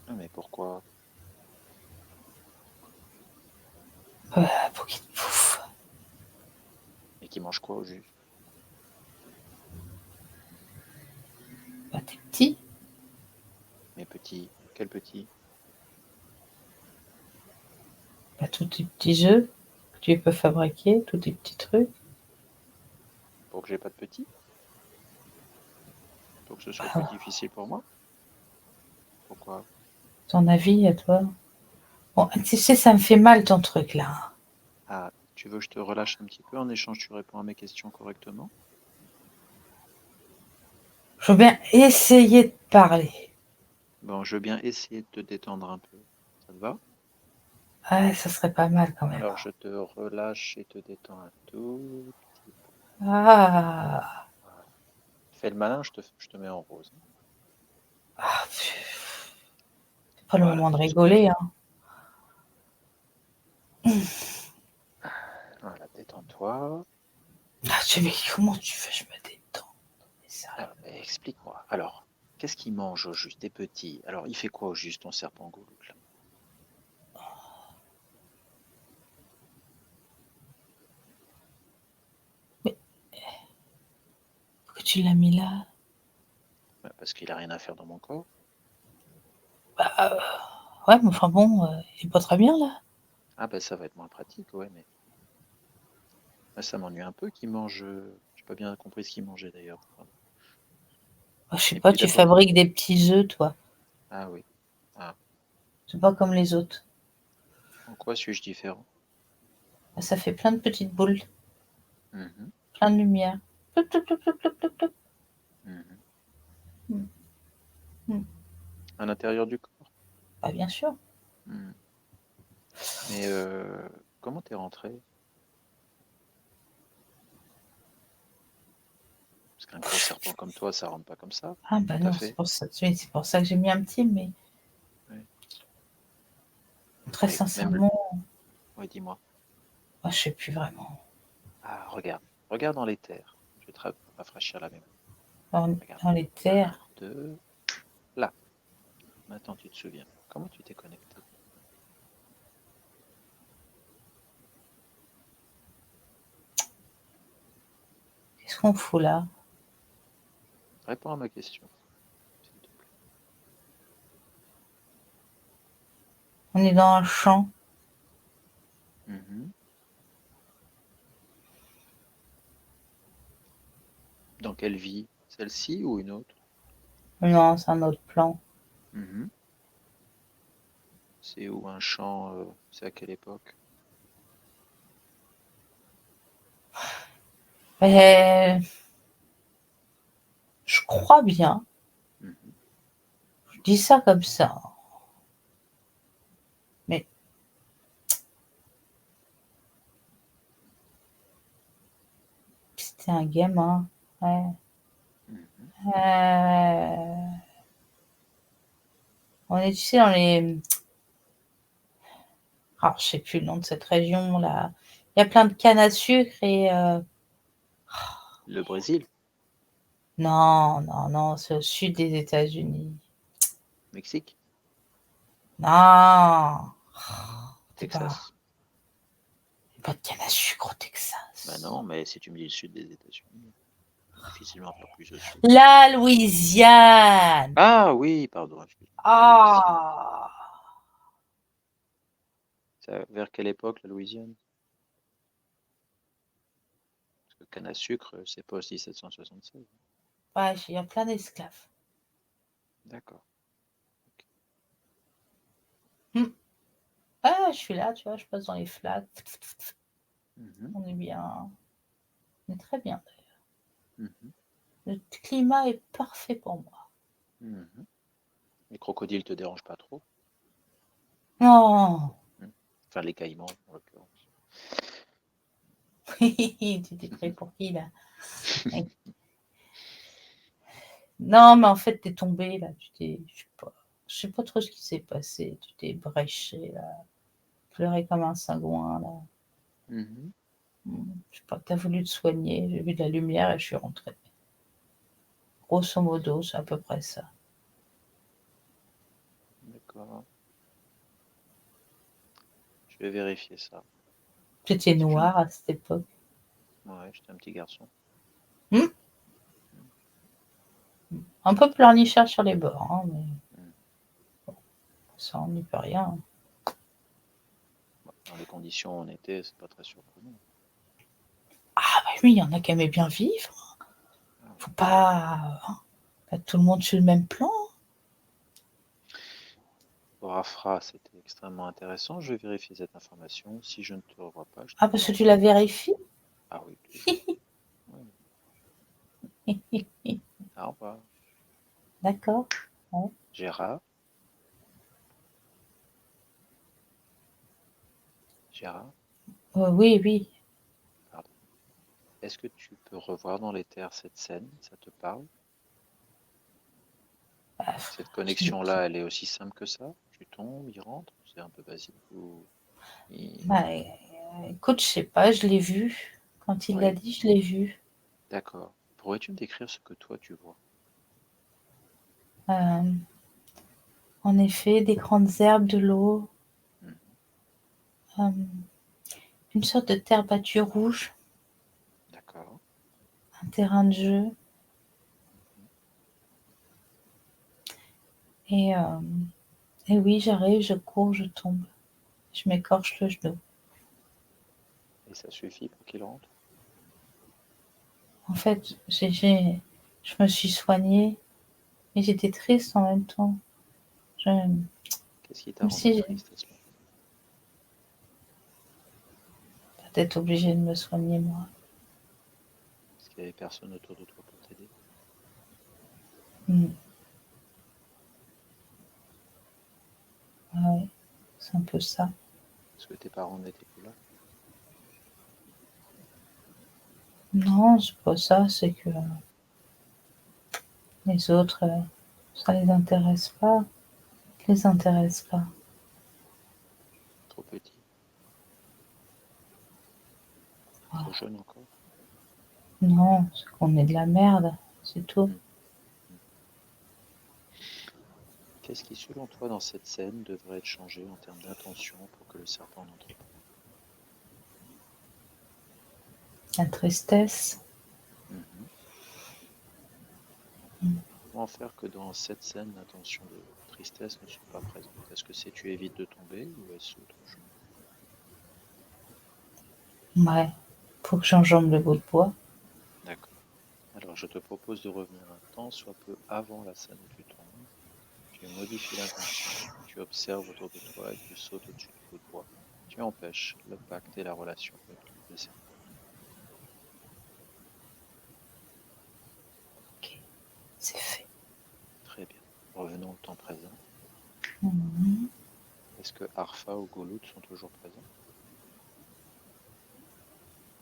Ah, mais pourquoi? pour qu'il te bouffe. Et qui mange quoi au juste? Bah, t'es petit. Mes petits. Quel petit? Bah, tous tes petits œufs que tu peux fabriquer, tous tes petits trucs. Pour que j'ai pas de petits? Pour que ce soit Bah, plus difficile pour moi? Pourquoi? ton avis à toi. Bon, tu sais, ça me fait mal ton truc là. Ah, tu veux que je te relâche un petit peu en échange, tu réponds à mes questions correctement? Je veux bien essayer de parler. Bon, je veux bien essayer de te détendre un peu. Ça te va? Ouais, ça serait pas mal quand même. Alors, je te relâche et te détends un tout petit peu. Ah, Voilà. Fais le malin, je te mets en rose. c'est pas le Voilà, moment de super. rigoler. Hein. Voilà, détends-toi. Mais comment tu veux que je me détends? Alors, explique-moi. Alors, qu'est-ce qu'il mange au juste? Des petits. Alors, il fait quoi au juste, ton serpent Goulout, là? Mais pourquoi tu l'as mis là? Bah, parce qu'il a rien à faire dans mon corps. Bah, ouais, mais enfin bon, il est pas très bien là. Ah, ben ça va être moins pratique, ouais, mais ça m'ennuie un peu qu'il mange. J'ai pas bien compris ce qu'il mangeait d'ailleurs. Pardon. Bah, je sais Et pas, puis tu d'abord. fabriques des petits œufs, toi. Ah oui. Ah, C'est pas comme les autres. en quoi suis-je différent? Ça fait plein de petites boules, Mhm, plein de lumière. Ploup, ploup, ploup, ploup, ploup, ploup, ploup. mhm. Mm. Mm. À l'intérieur du corps. Bah, bien sûr. Mhm. Mais comment t'es rentré? Parce qu'un gros serpent comme toi, ça rentre pas comme ça. Ah bah Comment t'as non, c'est fait? pour ça que j'ai mis un petit, mais Ouais. très Mais même, sincèrement, ouais, dis-moi. moi, je sais plus vraiment. Ah, regarde. Regarde dans les terres. Je vais te rafraîchir la mémoire. Dans, Regarde. dans les Un, terres, deux, là. Maintenant, tu te souviens. Comment tu t'es connecté? qu'est-ce qu'on fout là? Réponds à ma question, s'il te plaît. On est dans un champ. Mhm. Dans quelle vie? Celle-ci ou une autre? Non, c'est un autre plan. Mhm. C'est où un champ? C'est à quelle époque? Mais je crois bien. Mhm. Je dis ça comme ça. Mais c'était un gamin. Ouais. Mhm. Euh, on est, tu sais, dans les. Alors, je sais plus le nom de cette région là. Il y a plein de cannes à sucre et. Le Brésil? Non, non, non, c'est au sud des États-Unis. Mexique? Non, c'est Texas? pas de canne à sucre au Bah Texas. non, mais si tu me dis le sud des États-Unis, difficilement pas plus au sud. La Louisiane. Ah oui, pardon, excuse-moi. La Louisiane. Ah, Vers quelle époque la Louisiane? Parce que canne à sucre, c'est pas 1776. ouais, il y a plein d'esclaves. D'accord. Hmm. Ah, je suis là, tu vois, je passe dans les flaques. Mhm, On est bien, on est très bien. mhm, Le climat est parfait pour moi. mhm. Les crocodiles te dérangent pas trop? Non, Mhm. Enfin, les caïmans, en l'occurrence. tu t'es pris pour qui là? Non, mais en fait, t'es tombé là. Je sais pas trop ce qui s'est passé. Tu t'es bréché là, pleuré comme un sagouin là. Mhm. Je sais pas, t'as voulu te soigner. J'ai vu de la lumière et je suis rentrée. Grosso modo, c'est à peu près ça. D'accord. Je vais vérifier ça. T'étais Si je ne- noir à cette époque. Ouais, j'étais un petit garçon. Hmm, un peu pleurnichard sur les bords, hein, mais Mhm. ça, on n'y peut rien. Bon, dans les conditions où on était, c'est pas très surprenant. Ah bah oui, il y en a qui aimaient bien vivre. Ah oui. Faut pas, hein, pas tout le monde sur le même plan. Rafra, c'était extrêmement intéressant. Je vais vérifier cette information. Si je ne te revois pas, je Ah, t'appelle parce que en tu la privé. vérifies. Ah oui, tous les jours. Ouais. Au revoir. D'accord. Ouais. Gérard? Gérard? Oui, oui. Pardon. Est-ce que tu peux revoir dans les terres cette scène? Ça te parle? Bah, Cette je- connexion-là, elle est aussi simple que ça? Tu tombes, il rentre? C'est un peu basique ou... bah, écoute, je sais pas, je l'ai vu. Quand il l'a Oui, dit, je l'ai vu. d'accord. Pourrais-tu me décrire ce que toi tu vois? Euh, en effet, des grandes herbes, de l'eau, Mhm. euh, une sorte de terre battue rouge, D'accord. un terrain de jeu. Mhm. Et, et oui, j'arrive, je cours, je tombe. Je m'écorche le genou. Et ça suffit pour qu'il rentre? En fait, je me suis soignée, mais j'étais triste en même temps. Je, Qu'est-ce qui t'a comme rendu si triste à ce moment? d'être obligée de me soigner moi. Parce qu'il n'y avait personne autour de toi pour t'aider. Ouais, c'est un peu ça. Parce que tes parents n'étaient plus là. Non, c'est pas ça, c'est que les autres, ça les intéresse pas. Les intéresse pas. Trop petit. Oh. Trop jeune encore. Non, c'est qu'on est de la merde, c'est tout. Qu'est-ce qui, selon toi, dans cette scène, devrait être changé en termes d'intention pour que le serpent n'entre pas? La tristesse. Comment faire que dans cette scène, l'intention de tristesse ne soit pas présente? Est-ce que c'est tu évites de tomber ou est-ce autre chose? Ouais, faut que j'enjambe le bout de bois. D'accord. Alors, je te propose de revenir un temps, soit peu avant la scène où tu tombes. Tu modifies l'intention, tu observes autour de toi et tu sautes au-dessus du bout de bois. Tu empêches le pacte et la relation avec le serpent. Ok, c'est fait. Très bien. Revenons au temps présent. Mhm. Est-ce que Arfa ou Goulout sont toujours présents?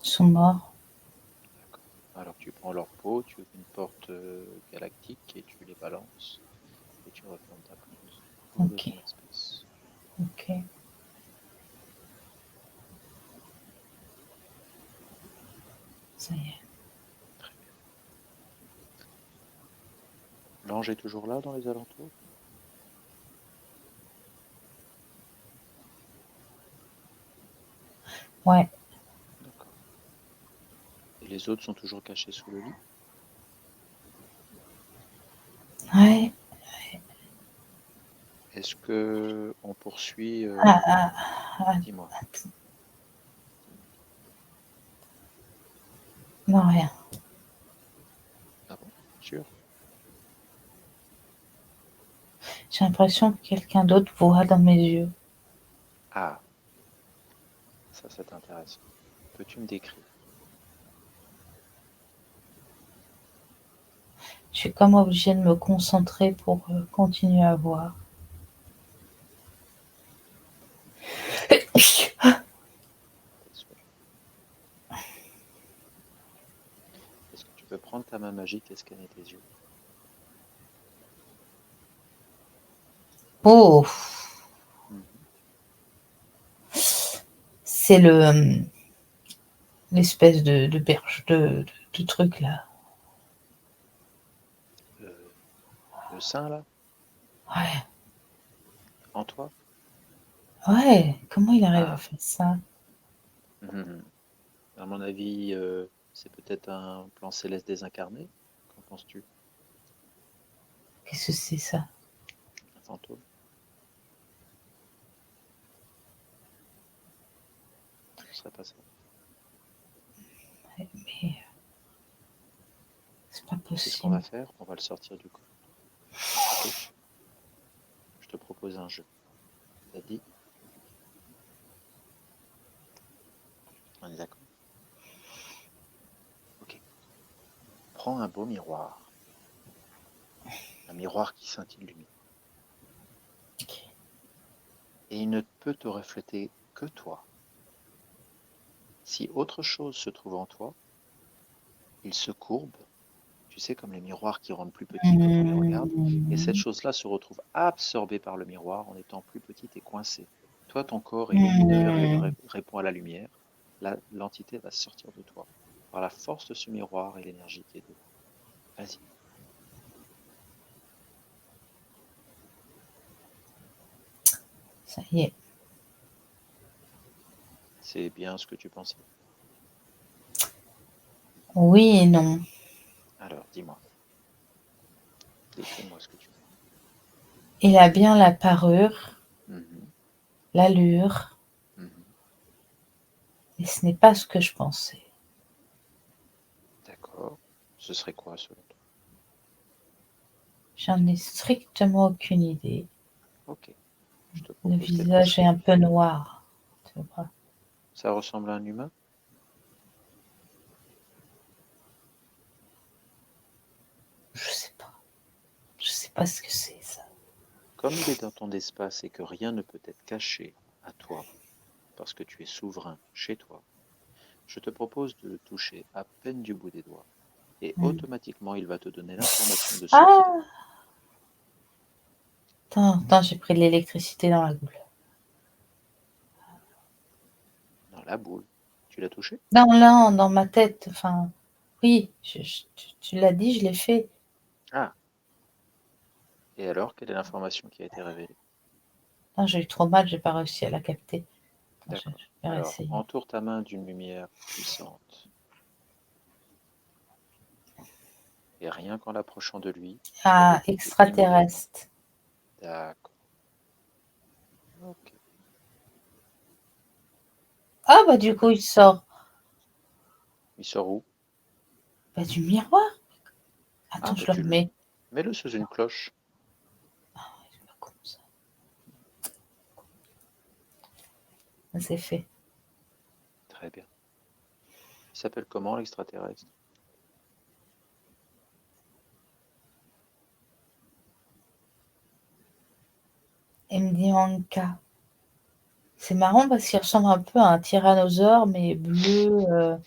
Ils sont morts. D'accord. Alors tu prends leur peau, tu ouvres une porte galactique et tu les balances et tu refermes ta porte. Hors de Ok, ton espace. ok. Ça y est. Très bien. L'ange est toujours là dans les alentours? Ouais, D'accord. Et les autres sont toujours cachés sous le lit? ouais. Est-ce que on poursuit dis-moi. Attends. Non, rien. Ah bon? Sûr? J'ai l'impression que quelqu'un d'autre voit dans mes yeux. Ah, ça c'est intéressant. Peux-tu me décrire? Je suis comme obligée de me concentrer pour continuer à voir. Est-ce que tu peux prendre ta main magique et scanner tes yeux? Oh, Mhm. c'est l'espèce de berge de truc là. Le sein là? Ouais, En toi? ouais. Comment il arrive à Ah. faire ça? Mhm. À mon avis, c'est peut-être un plan céleste désincarné. Qu'en penses-tu? Qu'est-ce que c'est ça? Un fantôme? Ce serait pas ça? Mais c'est pas Tu sais ce qu'on va possible. faire? On va le sortir du corps. Ok? Je te propose un jeu. Ça te dit? On est d'accord? Ok. Prends un beau miroir. Un miroir qui scintille lumineux. Et il ne peut te refléter que toi. Si autre chose se trouve en toi, il se courbe, tu sais, comme les miroirs qui rendent plus petits quand on les regarde, et cette chose-là se retrouve absorbée par le miroir en étant plus petite et coincée. Toi, ton corps, il est 8,9 répond à la lumière. L'entité va sortir de toi par la force de ce miroir et l'énergie qui est dedans. Vas-y. Ça y est. C'est bien ce que tu pensais. Oui et non. Alors, dis-moi. Décris-moi ce que tu vois. Il a bien la parure, Mhm, l'allure, mhm. mais ce n'est pas ce que je pensais. D'accord. Ce serait quoi selon toi? J'en ai strictement aucune idée. Ok. Je te Le propose quelque visage est chose. un peu noir, tu vois. Ça ressemble à un humain? Je sais pas. Je sais pas ce que c'est, ça. Comme il est dans ton espace et que rien ne peut être caché à toi, parce que tu es souverain chez toi, je te propose de le toucher à peine du bout des doigts. Et automatiquement, il va te donner l'information de ce qu'il est. Attends, j'ai pris de l'électricité dans la boule. Dans la boule. Tu l'as touché? Non, dans ma tête. Enfin, oui, tu l'as dit, je l'ai fait. Ah. Et alors, quelle est l'information qui a été révélée? Non, j'ai eu trop mal, j'ai pas réussi à la capter. D'accord. Je vais Alors, réessayer. entoure ta main d'une lumière puissante. Et rien qu'en l'approchant de lui, il va Ah, détecter immédiatement. extraterrestre. D'accord. Ok. Ah, bah du coup, il sort Il sort où? du miroir. Ah, Attends, bah je le remets. mets-le sous une cloche. C'est pas comme ça. C'est fait. Très bien. Il s'appelle comment, l'extraterrestre? Mdianka. C'est marrant parce qu'il ressemble un peu à un tyrannosaure, mais bleu. Bleu.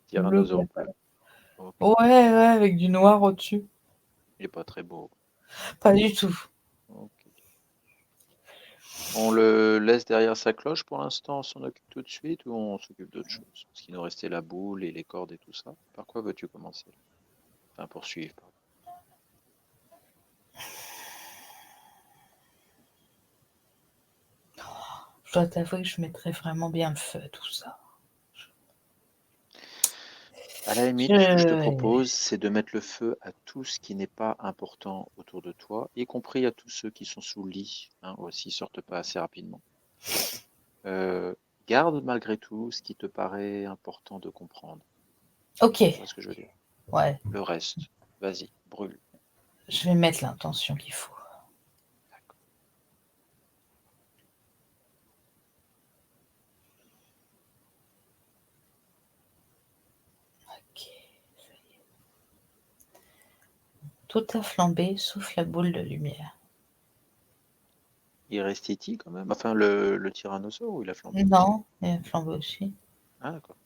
Tyrannosaure bleu. Ok. Ouais, avec du noir au-dessus. Il est pas très beau. Pas du tout. Ok. On le laisse derrière sa cloche pour l'instant, on s'en occupe tout de suite ou on s'occupe d'autre chose? Parce qu'il nous restait la boule et les cordes et tout ça. Par quoi veux-tu commencer? Enfin, poursuivre, pardon. Je dois t'avouer que je mettrais vraiment bien le feu à tout ça. À la limite, ce que je te propose, c'est de mettre le feu à tout ce qui n'est pas important autour de toi, y compris à tous ceux qui sont sous le lit, hein, aussi, sortent pas assez rapidement. Garde malgré tout ce qui te paraît important de comprendre. Ok, Tu vois ce que je veux dire? ouais, Le reste, vas-y, brûle. je vais mettre l'intention qu'il faut. D'accord. Ok, ça y est. Tout a flambé sauf la boule de lumière. Il reste E.T. quand même. Enfin, le tyrannosaure, ou il a flambé aussi? Non, il a flambé aussi. Ah, d'accord.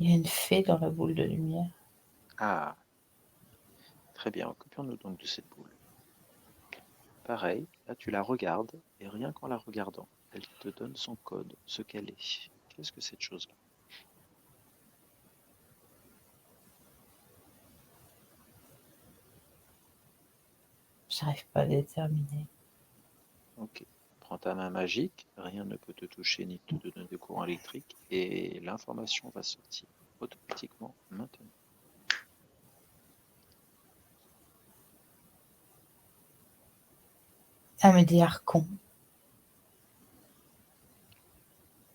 Il y a une fée dans la boule de lumière. Ah, très bien. Occupons-nous donc de cette boule. Pareil, là tu la regardes, et rien qu'en la regardant, elle te donne son code, ce qu'elle est. Qu'est-ce que cette chose-là? J'arrive pas à déterminer. Ok. Prends ta main magique, rien ne peut te toucher ni te donner de courant électrique, et l'information va sortir automatiquement maintenant. Elle me dit Archon.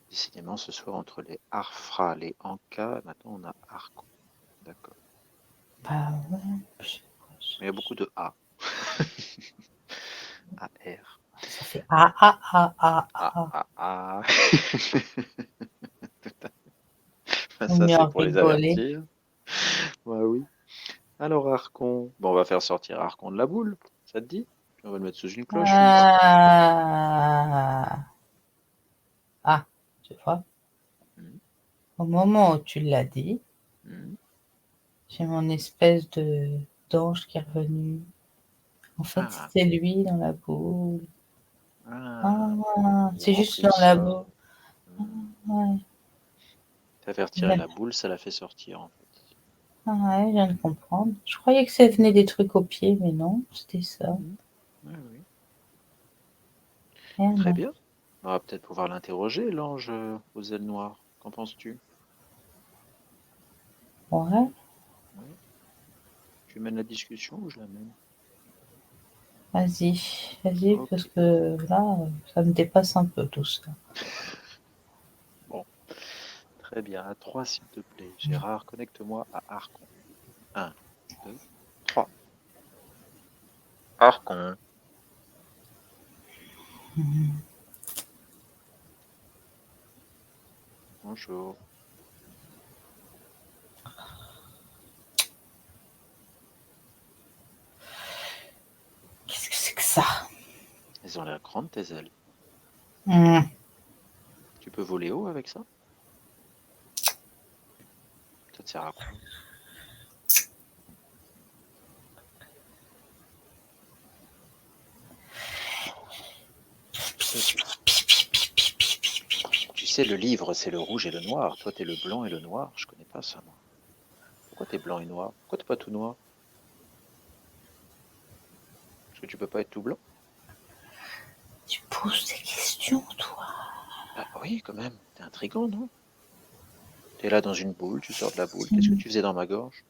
Décidément, ce soir, entre les Arfra, les Anka, maintenant on a Arcon. D'accord. Bah ouais, je sais pas. Mais il y a beaucoup de A. A-R. Ça fait ah ah ah ah A, ah. A, A. On Ça, y c'est a pour les rigolé. avertir. Ouais, oui. Alors, Arcon. Bon, on va faire sortir Arcon de la boule. Ça te dit? Puis on va le mettre sous une cloche, lui aussi. Ah, tu vois, Mhm. au moment où tu l'as dit, Mhm. j'ai mon espèce de d'ange qui est revenu. En fait, Ah, c'était lui dans la boule. ah. Ah, Pour c'est juste rentrer dans la ça. boule. Mhm. Ouais. T'avertirais Ouais. la boule, ça la fait sortir, en fait. Ah ouais, je viens de comprendre. Je croyais que ça venait des trucs au pied, mais non, c'était ça. Mhm. Ouais, oui. Eh Très non. bien. On va peut-être pouvoir l'interroger, l'ange aux ailes noires. Qu'en penses-tu? Ouais, Oui. Tu mènes la discussion ou je la mène? vas-y, parce Ok. que là, ça me dépasse un peu tout ça. Bon, très bien. À 3, s'il te plaît. Gérard, connecte-moi à Arcon. 1, 2, 3. Arcon. Bonjour. Qu'est-ce que c'est que ça? Elles ont l'air grandes, tes ailes. Hmm. Tu peux voler haut avec ça? Ça te sert à quoi? Tu sais, le livre, c'est le rouge et le noir. Toi, t'es le blanc et le noir. Je connais pas ça, moi. Pourquoi t'es blanc et noir? Pourquoi t'es pas tout noir? Parce que tu peux pas être tout blanc? Tu poses des questions, toi. Ah oui, quand même. T'es intriguant, non? T'es là dans une boule, tu sors de la boule. Qu'est-ce que tu faisais dans ma gorge?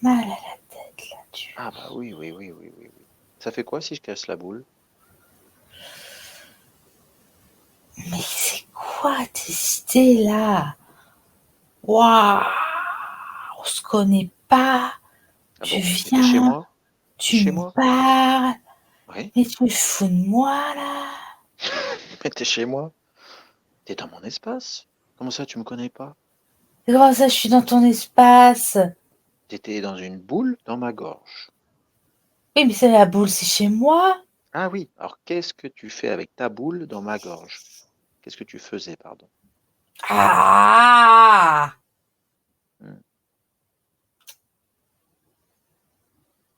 Mal à la tête, là-dessus. Ah bah oui, oui, oui, oui, oui, oui. Ça fait quoi si je casse la boule? Mais c'est quoi tes idées, là? Waouh! On se connaît pas. Ah Tu bon? Mais t'es chez viens, moi? T'es tu chez me moi? parles. Oui, Mais tu te fous de moi, là? mais t'es chez moi? T'es dans mon espace? Comment ça, tu me connais pas? Comment ça, je suis dans ton espace? T'étais dans une boule dans ma gorge. Oui, mais c'est la boule, c'est chez moi. Ah oui, alors qu'est-ce que tu fais avec ta boule dans ma gorge? Qu'est-ce que tu faisais, pardon? Ah! Hmm.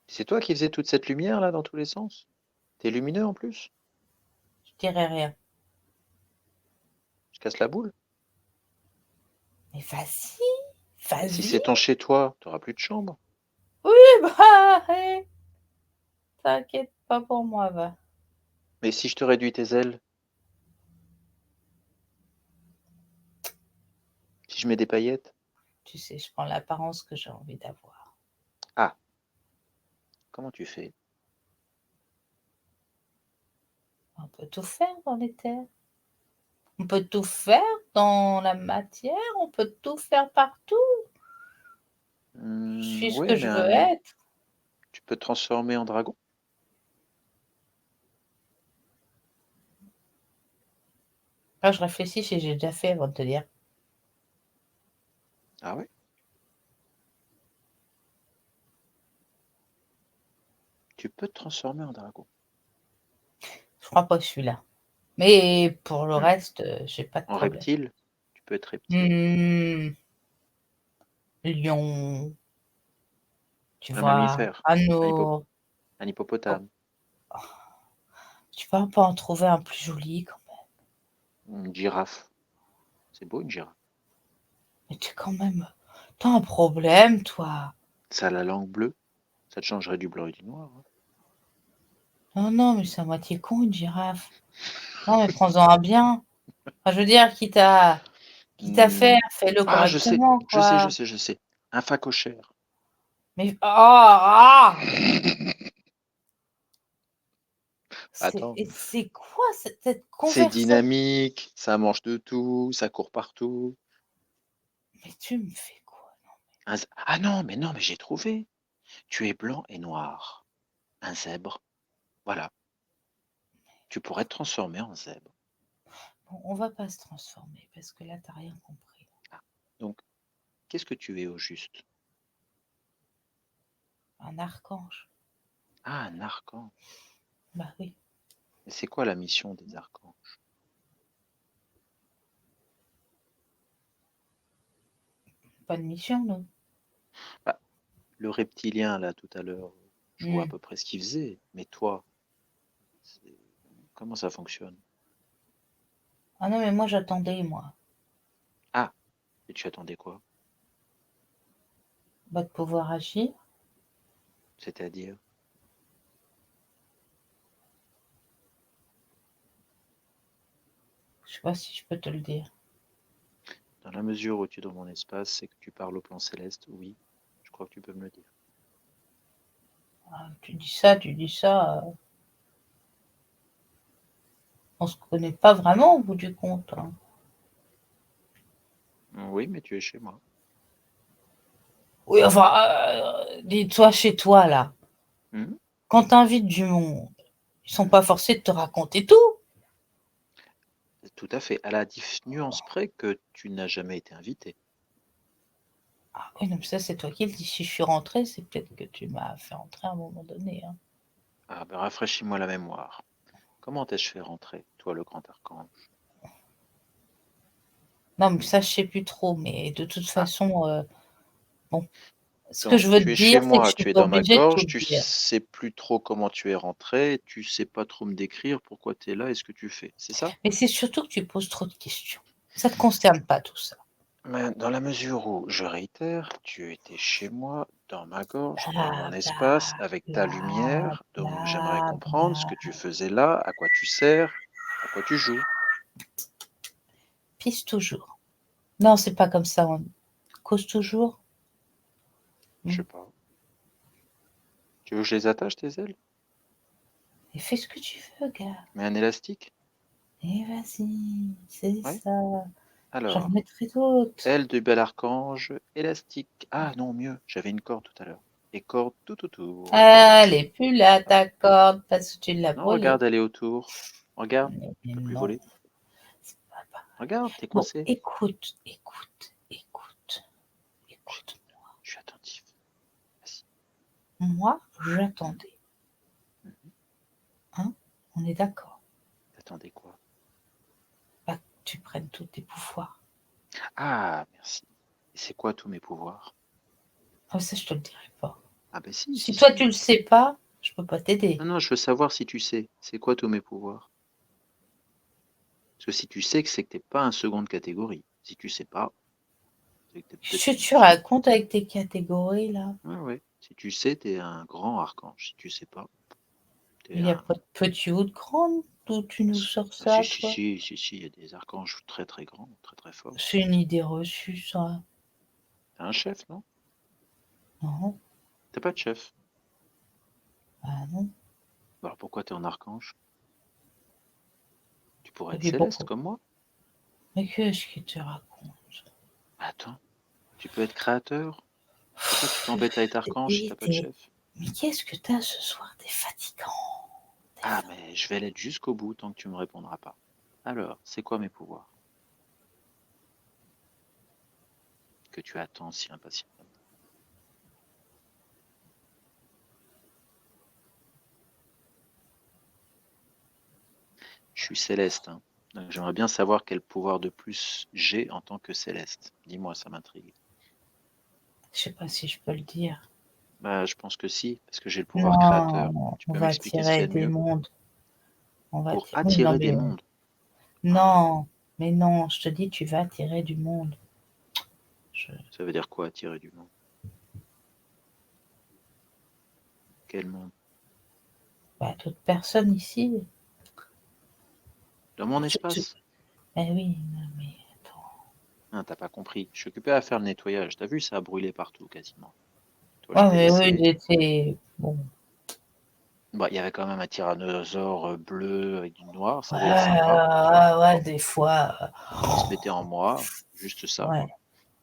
C'est toi qui faisais toute cette lumière là dans tous les sens? T'es lumineux en plus? Je dirais rien. Je casse la boule? Mais vas-y, Et si vas-y. c'est ton chez toi, t'auras plus de chambre? Oui, bah, hey, t'inquiète pas pour moi, va. Mais si je te réduis tes ailes? Si je mets des paillettes? Tu sais, je prends l'apparence que j'ai envie d'avoir. Ah, comment tu fais? On peut tout faire dans les terres. On peut tout faire dans la matière. On peut tout faire partout. Je suis ce Oui, que mais je veux être. tu peux te transformer en dragon? Là, je réfléchis si j'ai déjà fait avant de te dire. Ah ouais? Tu peux te transformer en dragon. Je crois pas que je suis là. Mais pour le Hmm. reste, j'ai pas de En problème. reptile? Tu peux être reptile. Lion, tu Un vois, mammifère? anneau. Un hippopotame? Tu vas pas en trouver un plus joli quand même. Une girafe? C'est beau une girafe. Mais tu quand même. T'as un problème, toi. Ça a la langue bleue? Ça te changerait du blanc et du noir, hein. Non, non, mais c'est à moitié con, une girafe. Non, mais prends-en un bien. Enfin, je veux dire, quitte à faire, fais-le Ah, je sais, correctement, je sais, je quoi. sais, je sais. Un phacochère. Mais ah, Attends, c'est quoi cette c'est conversation? dynamique, ça mange de tout, ça court partout. Mais tu me fais quoi? Ah non, mais j'ai trouvé. Tu es blanc et noir. Un zèbre. Voilà. Tu pourrais te transformer en zèbre. Bon, on va pas se transformer parce que là, t'as rien compris. Ah. Donc, qu'est-ce que tu es au juste? Un archange. Ah, un archange. Bah oui. Et c'est quoi la mission des archanges? Pas de mission, non. Bah, le reptilien, là, tout à l'heure, je vois à Hmm. peu près ce qu'il faisait. Mais toi, c'est- comment ça fonctionne? Ah non, mais moi, j'attendais, moi. Ah, et tu attendais quoi? Bah, de pouvoir agir. C'est-à-dire? Je sais pas si je peux te le dire. Dans la mesure où tu es dans mon espace et que tu parles au plan céleste, oui, je crois que tu peux me le dire. Ah, tu dis ça, tu dis ça. On se connaît pas vraiment au bout du compte, hein. Oui, mais tu es chez moi. Oui, enfin, dis-toi chez toi, là. Mhm. Quand t'invites du monde, ils sont pas forcés de te raconter tout. Tout à fait. À la nuance près que tu n'as jamais été invité. Ah oui, non, mais ça, c'est toi qui le dis. Si je suis rentrée, c'est peut-être que tu m'as fait rentrer à un moment donné. Hein. Ah ben rafraîchis-moi la mémoire. Comment t'ai-je fait rentrer, toi le grand archange? Non, mais ça, je sais plus trop. Mais de toute façon, bon. Ce que Donc, je veux te tu es dire, chez c'est que je moi, suis tu es pas dans ma obligée de tout gorge, tu dire. sais plus trop comment tu es rentré, tu sais pas trop me décrire pourquoi tu es là et ce que tu fais, c'est ça? Mais c'est surtout que tu poses trop de questions. Ça te concerne pas tout ça. Mais dans la mesure où, je réitère, tu étais chez moi, dans ma gorge, dans mon Bla espace, bla avec ta bla lumière, donc j'aimerais bla comprendre ce bla. que tu faisais là, à quoi tu sers, à quoi tu joues. Pisse toujours. Non, c'est pas comme ça. On cause toujours. Je sais pas. Tu veux que je les attache, tes ailes? Et fais ce que tu veux, gars. Mais un élastique? Et vas-y, c'est Ouais. ça. J'en Alors, mettrai d'autres. aile du bel archange, élastique. Ah non, mieux, j'avais une corde tout à l'heure. Et corde tout autour. Elle est plus là, ta corde, parce que tu l'as Non, brûlée. regarde, elle est autour. Regarde, Mais tu peux plus non, voler. c'est pas pareil. Regarde, t'es Bon, coincé. écoute. Je suis attentif. Vas-y. Moi, j'attendais. Mhm. Hein? On est d'accord. T'attendais quoi? Pas que tu prennes tous tes pouvoirs. Ah, merci. Et c'est quoi tous mes pouvoirs? Ah, ça, je te le dirai pas. Ah ben si, Si si, toi, tu si. le sais pas, je peux pas t'aider. Non, non, je veux savoir si tu sais. C'est quoi tous mes pouvoirs? Parce que si tu sais, c'est que t'es pas un seconde catégorie. Si tu sais pas, c'est que t'es peut-être Qu'est-ce que une tu racontes avec tes catégories, là? Ouais, ouais. Si tu sais, t'es un grand archange. Si tu sais pas, t'es Il n'y a un... pas de petit ou de grande. D'où tu nous sors Ah, si, ça, si, toi? si, si, si, il y a des archanges très, très grands, très, très forts. C'est une idée reçue, ça. T'as un chef, non? Non, T'as pas de chef. bah non. Alors pourquoi t'es en archange? Tu pourrais Et être puis céleste pourquoi? comme moi. Mais qu'est-ce qu'il te raconte? Attends, tu peux être créateur. Pourquoi tu t'embêtes à être archange si t'as pas de chef? Mais qu'est-ce que t'as ce soir? T'es fatigant. Ah, mais je vais l'être jusqu'au bout tant que tu me répondras pas. Alors, c'est quoi mes pouvoirs? Que tu attends si impatiemment. Je suis céleste, hein. Donc j'aimerais bien savoir quel pouvoir de plus j'ai en tant que céleste. Dis-moi, ça m'intrigue. Je sais pas si je peux le dire. Bah, je pense que si, parce que j'ai le pouvoir créateur. Non, Tu on peux va m'expliquer ce qu'il y attirer a de des mieux? mondes. Pour Oui, non, attirer des mais mondes. Ah, non, mais non, je te dis, tu vas attirer du monde. Je... ça veut dire quoi, attirer du monde? Quel monde? Bah, d'autres personnes ici. Dans mon Je- espace? Eh oui, non, mais attends. Ah, t'as pas compris. Je suis occupé à faire le nettoyage. T'as vu, ça a brûlé partout quasiment. Toi, je Ouais, t'ai mais oui, il laissé. était. Bon. Bah, il y avait quand même un tyrannosaure bleu avec du noir, ça avait l'air sympa, tu vois. Ouais, des fois. Il se mettait en moi, juste ça. Ouais,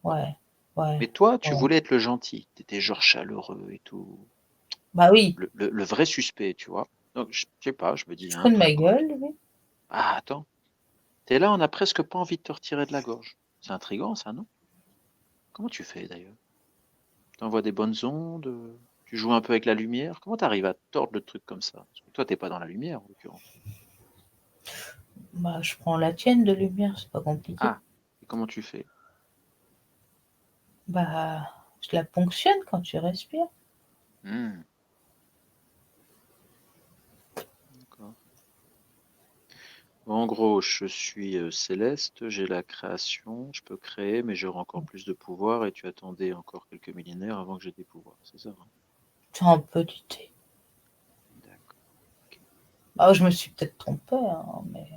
ouais, ouais, Mais toi, tu ouais. voulais être le gentil. T'étais genre chaleureux et tout. Bah oui, Le vrai suspect, tu vois. Donc, je sais pas, je me tu dis, te il y a fous un de ma truc, quoi. gueule, lui. Ah, attends. T'es là, on a presque pas envie de te retirer de la gorge. C'est intriguant, ça, non? Comment tu fais, d'ailleurs? T'envoies des bonnes ondes? Tu joues un peu avec la lumière? Comment t'arrives à tordre le truc comme ça? Parce que toi, t'es pas dans la lumière, en l'occurrence. Bah, je prends la tienne de lumière, c'est pas compliqué. Ah, et comment tu fais? Bah, je la ponctionne quand tu respires. Hmm, d'accord. Bon, en gros, je suis céleste, j'ai la création, je peux créer, mais j'aurai encore plus de pouvoir et tu attendais encore quelques millénaires avant que j'ai des pouvoirs, c'est ça, hein? C'est un petit thé. D'accord. Ok. Bah, je me suis peut-être trompée, hein, mais.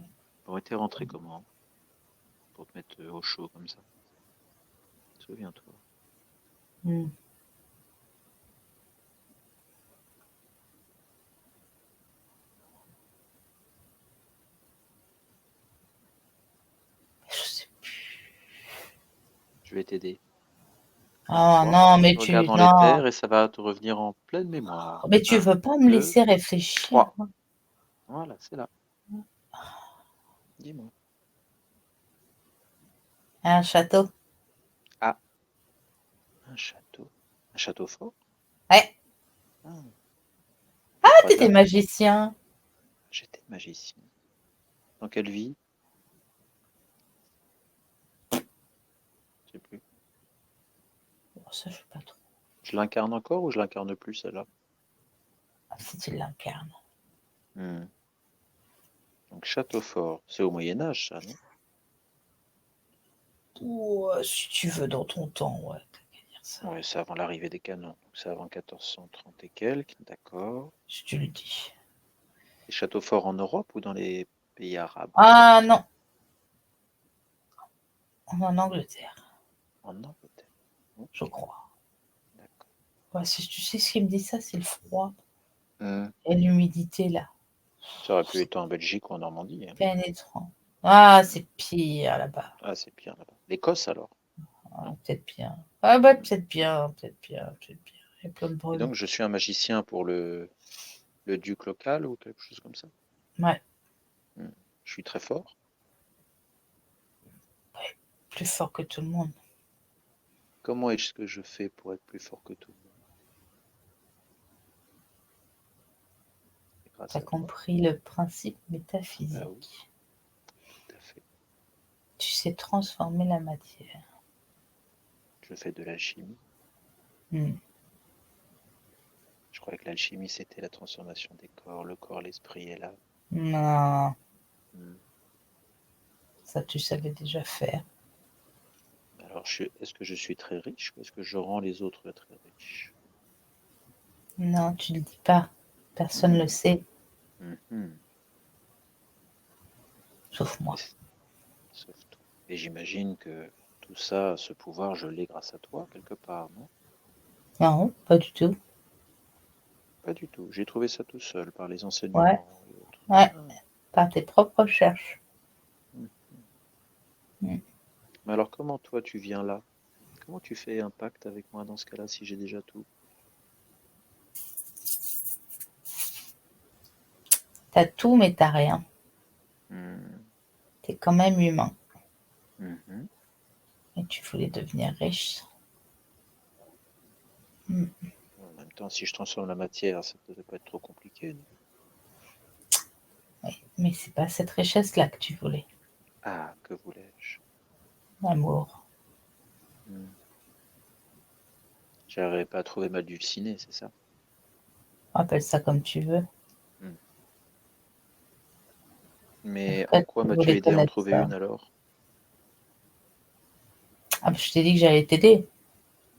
Bon, et t'es rentré comment? Pour te mettre au chaud comme ça. Souviens-toi. Hmm. Je sais plus. Je vais t'aider. Une Ah fois, non, mais tu regardes tu. dans les Non. terres et ça va te revenir en pleine mémoire. Mais tu Un, veux pas me deux, laisser réfléchir. 3. Voilà, c'est là. Dis-moi. Un château. Ah, un château. Un château fort? Ouais. Ah, Ah, trois t'étais dames. magicien. J'étais magicien. Dans quelle vie? Je sais plus. Bon, ça, je sais pas trop. Je l'incarne encore ou je l'incarne plus, celle-là? Si tu l'incarnes. Hmm. Donc, château fort. C'est au Moyen-Âge, ça, non? Ouais, si tu veux, dans ton temps, ouais. T'as qu'à dire ça. Ouais, c'est avant l'arrivée des canons. Donc, c'est avant 1430 et quelques. D'accord. Si tu le dis. Les châteaux forts en Europe ou dans les pays arabes? Ah non, en Angleterre, En Angleterre. je Ok, crois. d'accord. Ouais, si tu sais ce qui me dit ça, c'est le froid Hmm. et l'humidité là. Ça aurait pu être en Belgique ou en Normandie, hein. Pénétrant. Ah, c'est pire là-bas. Ah, c'est pire là-bas. L'Écosse, alors? Ah, Non? peut-être bien. Ah bah peut-être bien, peut-être bien, peut-être bien. Il y a plein de Et brume. donc, je suis un magicien pour le duc local ou quelque chose comme ça? Ouais, Hmm. Je suis très fort. plus fort que tout le monde. Comment est-ce que je fais pour être plus fort que tout le monde? C'est grâce T'as à toi? compris le principe Ah oui, métaphysique. tout à fait. Tu sais transformer la matière. Je fais de l'alchimie. Hmm. Je croyais que l'alchimie, c'était la transformation des corps, le corps, l'esprit et l'âme. Non, Hmm. ça tu savais déjà faire. Alors, est-ce que je suis très riche ou est-ce que je rends les autres très riches? Non, tu le dis pas. Personne le Hmm. sait, Mhm. sauf Mais moi. sauf toi. Et j'imagine que tout ça, ce pouvoir, je l'ai grâce à toi, quelque part, non? Non, pas du tout. Pas du tout. J'ai trouvé ça tout seul par les Ouais, enseignements et autres. ouais, Ah. par tes propres recherches. Mhm. Hmm. Mais alors, comment toi, tu viens là? Comment tu fais un pacte avec moi dans ce cas-là si j'ai déjà tout? T'as tout, mais t'as rien. Hmm. T'es quand même humain. Mhm. Et tu voulais devenir riche. Hmm. En même temps, si je transforme la matière, ça ne devrait pas être trop compliqué, non? Oui, mais c'est pas cette richesse-là que tu voulais. Ah, que voulais-je? L'amour. Hmm. J'arriverai pas à trouver ma dulcinée, c'est ça? Appelle ça comme tu veux. Hmm. En tout Mais cas, en quoi tu m'as-tu voulais aidé à en connaître trouver ça. une alors? Ah, bah, je t'ai dit que j'allais t'aider.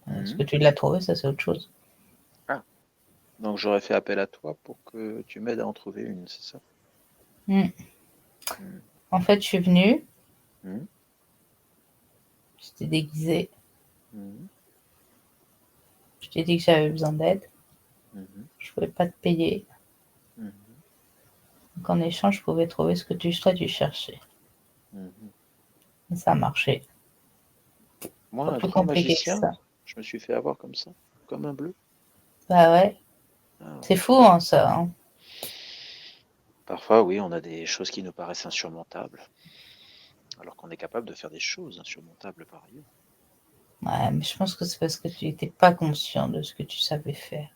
Est-ce Hmm. que tu l'as trouvé, ça c'est autre chose. Ah, donc j'aurais fait appel à toi pour que tu m'aides à en trouver une, c'est ça? Hmm. Hmm. En fait, je suis venue, Hmm. je t'ai déguisé, Hmm. je t'ai dit que j'avais besoin d'aide, Mhm. je ne pouvais pas te payer. Mhm. Donc en échange, je pouvais trouver ce que toi tu cherchais. Mhm. Et ça a marché. Moi, Pas un plus grand compliqué que magicien, ça. je me suis fait avoir comme ça, comme un bleu. Bah ouais, Ah. c'est fou hein, ça. Hein. Parfois, oui, on a des choses qui nous paraissent insurmontables, alors qu'on est capable de faire des choses insurmontables par ailleurs. Ouais, mais je pense que c'est parce que tu n'étais pas conscient de ce que tu savais faire.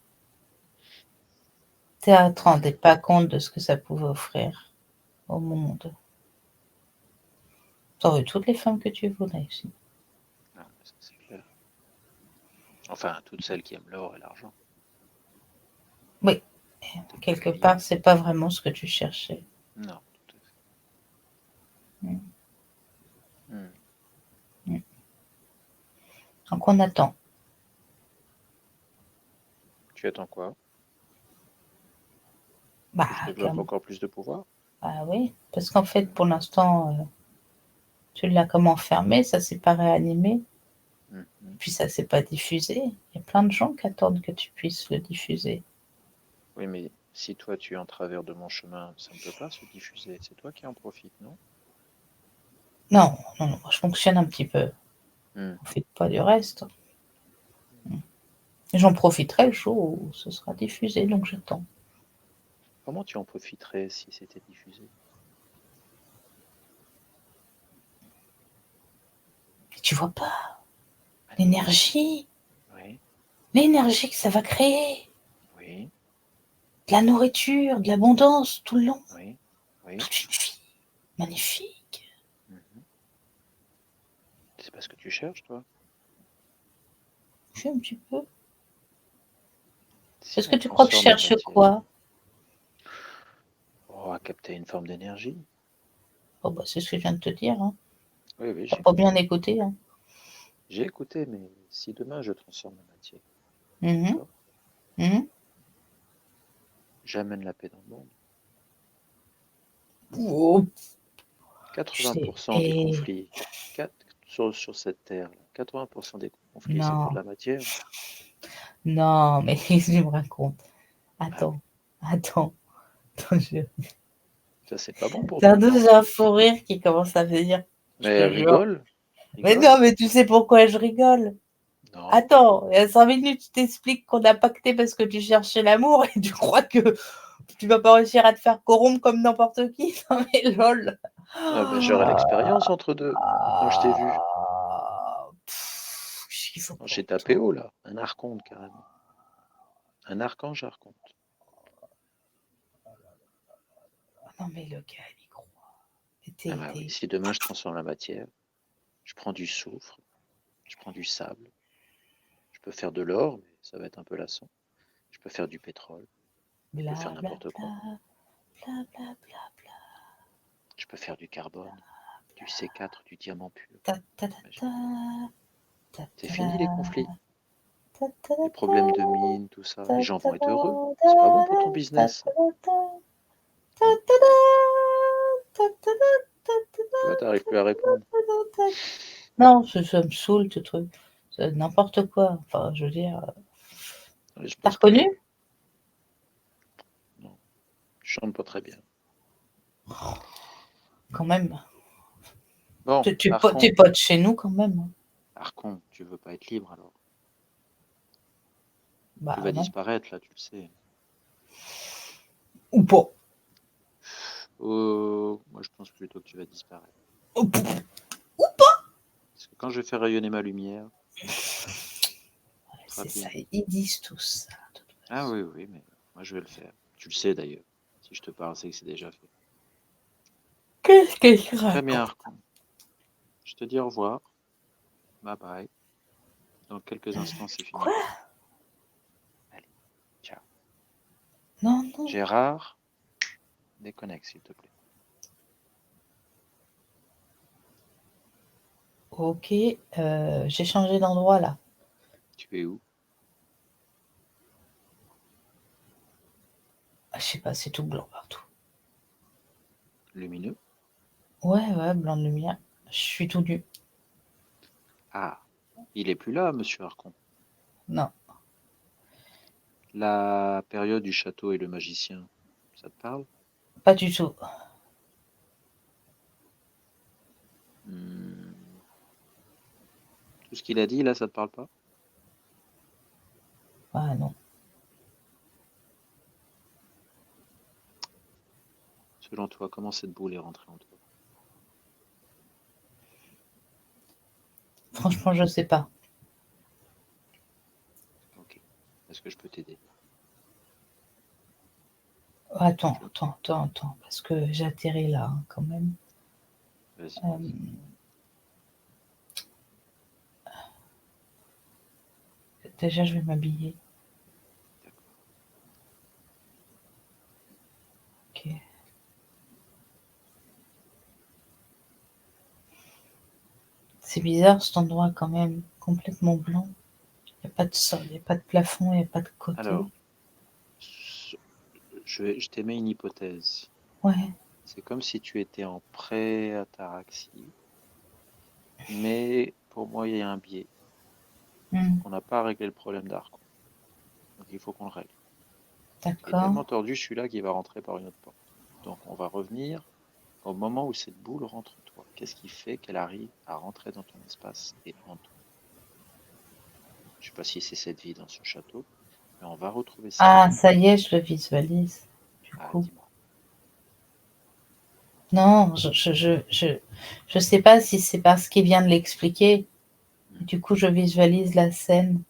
Tu ne te Hmm. rendais pas compte de ce que ça pouvait offrir au monde. Tu aurais eu toutes les femmes que tu voulais aussi. Ah, ça, c'est clair. Enfin, toutes celles qui aiment l'or et l'argent, Oui, toutes les quelque millions. part, c'est pas vraiment ce que tu cherchais. Non, tout à fait. Mm. Hmm. Mm. Donc on attend. Tu attends quoi? Que je Bah, développe encore plus de pouvoir? bah oui, parce qu'en fait, Hmm. pour l'instant, tu l'as comme enfermé, ça s'est pas réanimé, Mhm. puis ça s'est pas diffusé. Il y a plein de gens qui attendent que tu puisses le diffuser. Oui, mais si toi tu es en travers de mon chemin, ça ne peut pas se diffuser. C'est toi qui en profites, non? Non, non, non, moi, je fonctionne un petit peu. Hmm. Je profite pas du reste. J'en profiterai le jour où ce sera diffusé, donc j'attends. Comment tu en profiterais si c'était diffusé? tu vois pas Allez. l'énergie, Oui, l'énergie que ça va créer, oui, de la nourriture, de l'abondance tout le long, oui, oui. toute une vie magnifique. Mhm. C'est pas ce que tu cherches, toi. Je sais un petit peu. Si Est-ce on que tu crois que je transforme la cherche matière, quoi? oh, à capter une forme d'énergie. Oh bah c'est ce que je viens de te dire. Hein. Oui, oui, T'as pas bien écouté. Hein. j'ai écouté, mais si demain je transforme la matière, Mhm, d'accord, mhm. j'amène la paix dans le monde. Oh, je sais. 80% des Et conflits sur cette terre, 80% des conflits, c'est pour de non, la matière. non, mais qu'est-ce que tu me racontes? Ah oui, Attends, attends. Attends, ça c'est pas bon pour T'as toi. déjà un fou rire qui commence à venir. Je Mais te jure. rigole, Mais rigole. non, mais tu sais pourquoi je rigole? Non, Attends, il y a 5 minutes, tu t'expliques qu'on a pacté parce que tu cherchais l'amour et tu crois que tu vas pas réussir à te faire corrompre comme n'importe qui. Non mais lol. ah ben, j'aurai l'expérience entre deux. Quand je t'ai vu, Qu'est-ce qu'il faut quand pour j'ai tapé toi? haut là, un archonte carrément. Un archange archonte. Non mais le gars, il y croit. Ah bah oui, si demain je transforme la matière, je prends du soufre, je prends du sable, je peux faire de l'or, mais ça va être un peu lassant. Je peux faire du pétrole, je peux faire Bla bla n'importe quoi. bla bla bla bla bla. Je peux faire du carbone, du C4, du diamant pur. Ta ta ta Imagine. ta. Ta C'est ta fini les conflits, ta ta les ta problèmes de mine, tout ça. ta Les gens ta vont être heureux. ta C'est pas bon pour ton ta business, ça. ta ta. Hein. Tu vois, t'arrives plus à répondre. Non, ça me saoule ce truc. C'est n'importe quoi. Enfin, je veux dire. Allez, je T'as pense que reconnu? non, je chante pas très bien. Quand même. Bon, T'es pas de chez nous quand même. Archon, tu veux pas être libre alors. Bah Tu vas non. disparaître là, tu le sais. Ou pas. Oh, moi je pense plutôt que tu vas disparaître. Ou pas. Parce que quand je fais rayonner ma lumière, C'est ça, fini. ils disent tout ça. Ah oui, oui, mais moi je vais le faire. Tu le sais d'ailleurs. Si je te parle, c'est que c'est déjà fait. Qu'est-ce que tu Très bien, racontes? Archon. Je te dis au revoir. Bye bye. Dans quelques instants, c'est fini. Quoi? Allez, ciao. Non, non. Gérard, déconnecte s'il te plaît. Ok, j'ai changé d'endroit là. Tu es où? Ah, je sais pas, c'est tout blanc partout. Lumineux? Ouais, blanc de lumière. Je suis tout nu. Ah, il est plus là, monsieur Archon. Non, La période du château et le magicien, ça te parle? pas du tout. Tout ce qu'il a dit là, ça te parle pas? Ah non. Selon toi, comment cette boule est rentrée en toi? Franchement, je sais pas. Ok. Est-ce que je peux t'aider? Attends, parce que j'ai atterri là hein, quand même. Vas-y. Déjà, je vais m'habiller. D'accord. Ok. C'est bizarre cet endroit quand même, complètement blanc. Il n'y a pas de sol, il n'y a pas de plafond, il n'y a pas de côté. Alors, je t'émets une hypothèse. Ouais. C'est comme si tu étais en pré-ataraxie, mais pour moi, il y a un biais. On n'a pas réglé le problème d'Archon. Donc il faut qu'on le règle. Il est D'accord. tellement tordu celui-là qu'il va rentrer par une autre porte. Donc on va revenir au moment où cette boule rentre en toi. Qu'est-ce qui fait qu'elle arrive à rentrer dans ton espace et en toi? Je ne sais pas si c'est cette vie dans ce château, mais on va retrouver ça. Ah, ça y est, je le visualise. Du Ah, coup. dis-moi. Non, je sais pas si c'est parce qu'il vient de l'expliquer. Du coup, je visualise la scène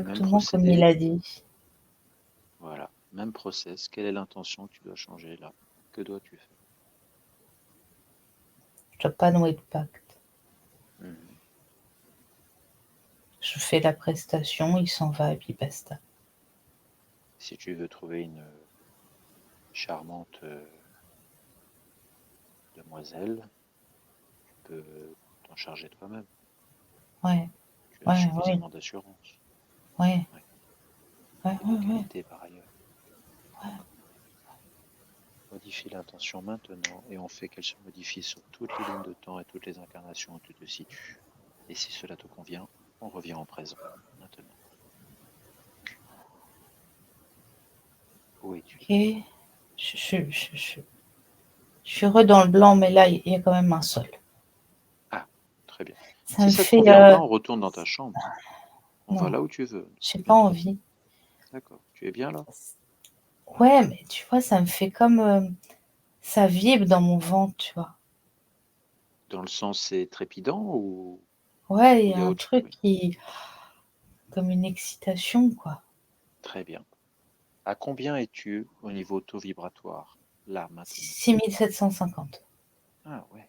Même exactement comme il procédé, a dit. voilà, même process. Quelle est l'intention que tu dois changer là? Que dois-tu faire? Je dois pas nouer de pacte. Mhm. Je fais la prestation, il s'en va et puis basta. Si tu veux trouver une charmante demoiselle, tu peux t'en charger toi-même. Ouais, Tu as ouais, ouais, suffisamment d'assurance. ouais, Ouais. ouais, Et de ouais, qualité par ailleurs. Modifie l'intention maintenant et on fait qu'elle se modifie sur toutes les lignes de temps et toutes les incarnations où tu te situes. Et si cela te convient, on revient en présent, maintenant. Où es-tu? ok. Je suis re dans le blanc, mais là, il y a quand même un sol. Ah, très bien. Ça Si me ça te fait... convient pas, on retourne dans ta chambre. On va non, là où tu veux. j'ai pas Bien. envie. D'accord. Tu es bien là? Ouais, mais tu vois, ça me fait comme... ça vibre dans mon ventre, tu vois. Dans le sens c'est trépidant ou Ouais, il y il y a a un autre truc chose? qui... comme une excitation, quoi. Très bien. À combien es-tu au niveau taux vibratoire, là, maintenant? 6750. Ah ouais.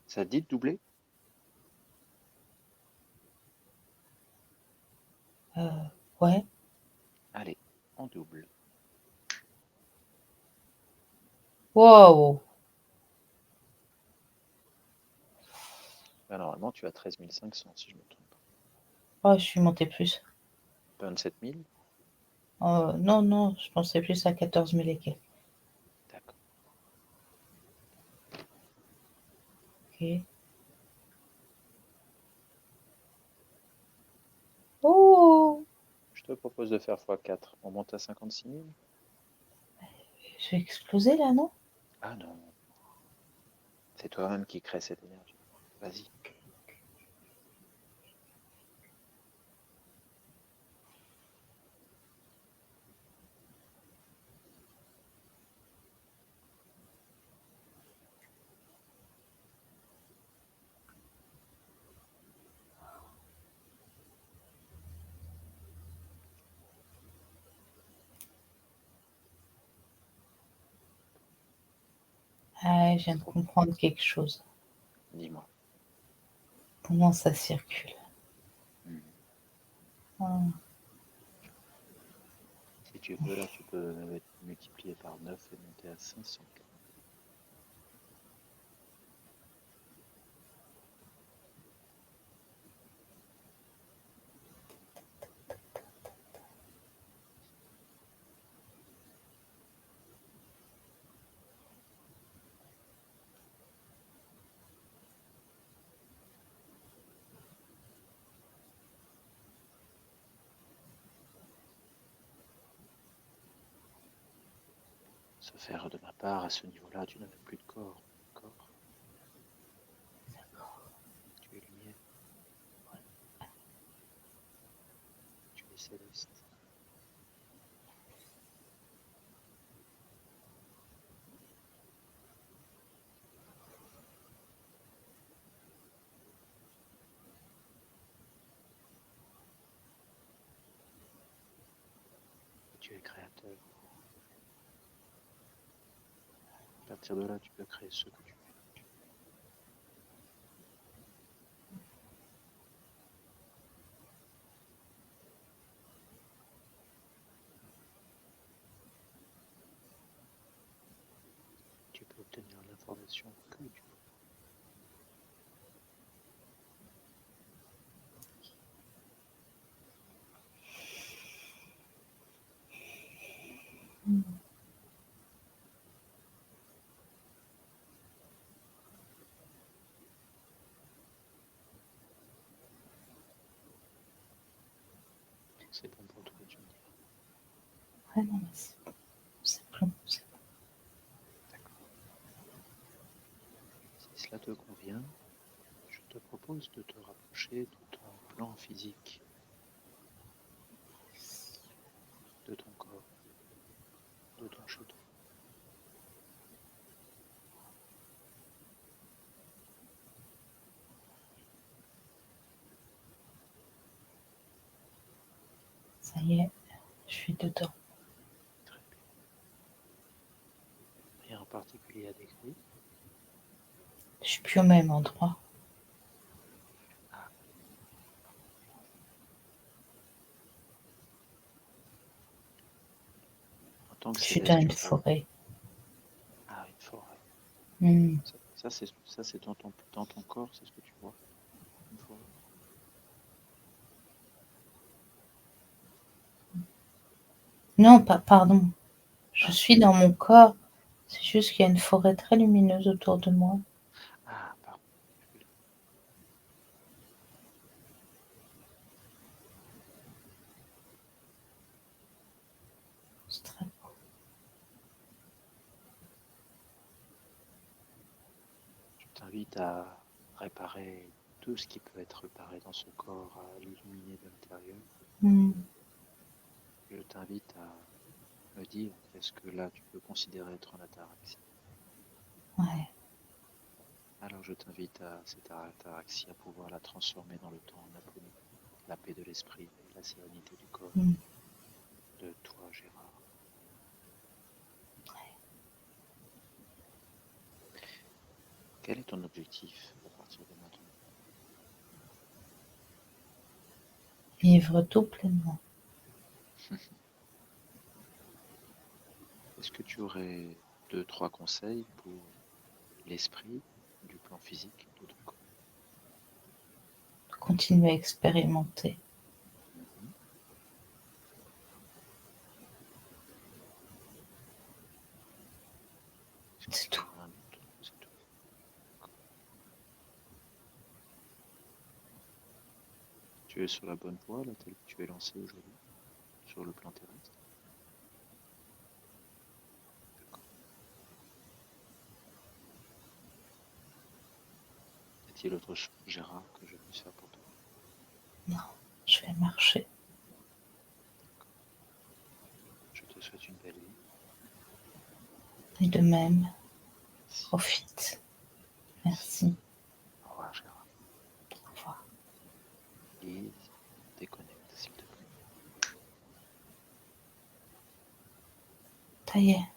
Ça te dit de doubler? Ouais. Allez, on double. Wow. Ben, normalement, tu as 13 500, si je ne me trompe pas. Oh, je suis montée plus. 27 000? Non, non, je pensais plus à 14 000 et quelques. D'accord. Ok. Oh, Je te propose de faire x4. On monte à 56 000? je vais exploser là, non? Ah non, c'est toi-même qui crée cette énergie. Vas-y. Ah, je viens de comprendre quelque chose. Dis-moi. Comment ça circule? Mhm. Ah, Si tu veux, là, tu peux multiplier par 9 et monter à 540. Se faire de ma part, à ce niveau-là, tu n'as même plus de corps. D'accord? Tu es lumière. Tu es céleste. Et tu es créateur. À partir de là, tu peux créer ce que tu veux. Tu peux obtenir l'information que tu veux. C'est bon pour toi, tu me diras. ouais, non, mais c'est bon, c'est bon. D'accord. Si cela te convient, je te propose de te rapprocher de ton plan physique, de ton corps, de ton chez-toi. Ça y est, je suis dedans. Très bien. Rien en particulier à décrire. Je suis plus au même endroit. En tant que Je suis dans céleste, une tu vois. forêt. Ah, une forêt. Hmm. Ça c'est dans ton corps, c'est ce que tu vois. Une forêt. Non, pardon. Je Ah. suis dans mon corps. C'est juste qu'il y a une forêt très lumineuse autour de moi. Ah, pardon. C'est très beau. Je t'invite à réparer tout ce qui peut être réparé dans ce corps, à l'illuminer de l'intérieur. Hmm. Je t'invite à me dire qu'est-ce que là tu peux considérer être en ataraxie. Ouais. Alors je t'invite à cette ataraxie à pouvoir la transformer dans le temps en aponie, la paix de l'esprit, la sérénité du corps, Hmm. de toi Gérard. Quel est ton objectif à partir de maintenant? Vivre tout pleinement. Est-ce que tu aurais 2-3 conseils pour l'esprit du plan physique de ton corps? Continuer à expérimenter. Mhm. Est-ce C'est qu'il y tout. en a un autre? C'est tout. Tu es sur la bonne voie, là, telle que tu es lancé aujourd'hui, sur le plan terrestre? D'accord. Y a-t-il autre chose, Gérard, que je puisse faire pour toi? Non, je vais marcher. D'accord. Je te souhaite une belle vie. Et de même, Merci. profite. Merci. Au revoir, Gérard. Au revoir. Et déconnecte, s'il te plaît. Ça y est,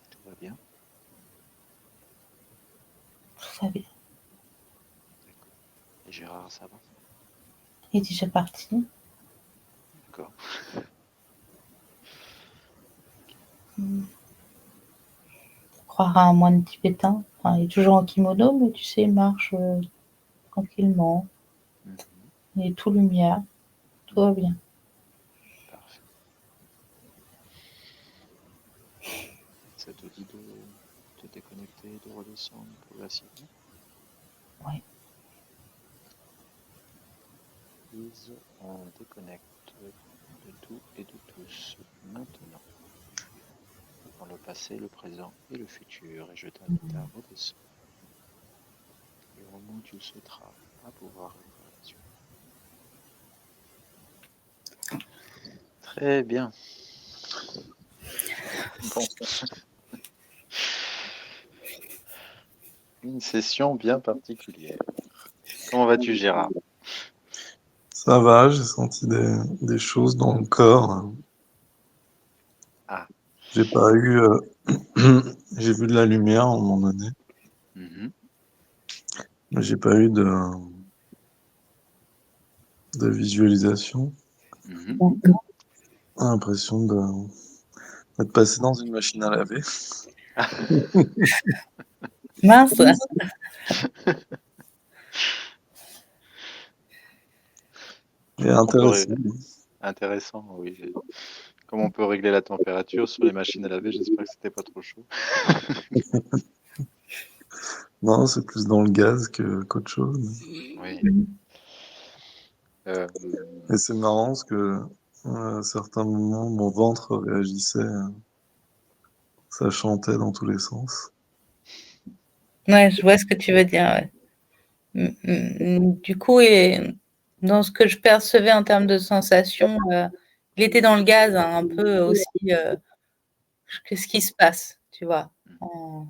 Tout va bien? tout va bien. D'accord. Et Gérard, ça va? Il est déjà parti. D'accord. Hmm. Croire à un moine tibétain. Enfin, il est toujours en kimono, mais tu sais, il marche tranquillement. Mhm. Il est tout lumière. Tout va bien. Parfait. Ça te dit de te déconnecter, de redescendre progressivement? Oui. Please, on déconnecte de tout et de tous maintenant, dans le passé, le présent et le futur, et je t'invite à redescendre. Et au moment où tu le souhaiteras, à pouvoir réparer la suite. Très bien. Bon. Une session bien particulière. Comment vas-tu, Gérard? Ça va, j'ai senti des choses dans le corps. Ah. J'ai pas eu. J'ai vu de la lumière à un moment donné, Mhm. mais j'ai pas eu de visualisation. Mhm. J'ai l'impression d'être passé dans une machine à laver. Mince. Et On peut ré- intéressant. Intéressant, oui. Comme on peut régler la température sur les machines à laver, j'espère que c'était pas trop chaud. Non, c'est plus dans le gaz qu'autre chose. Oui. Euh, Et c'est marrant parce que à certains moments, mon ventre réagissait, ça chantait dans tous les sens. Ouais, je vois ce que tu veux dire. Ouais. Du coup, dans ce que je percevais en termes de sensations, il était dans le gaz, hein, un peu aussi. Qu'est-ce qui se passe, tu vois, en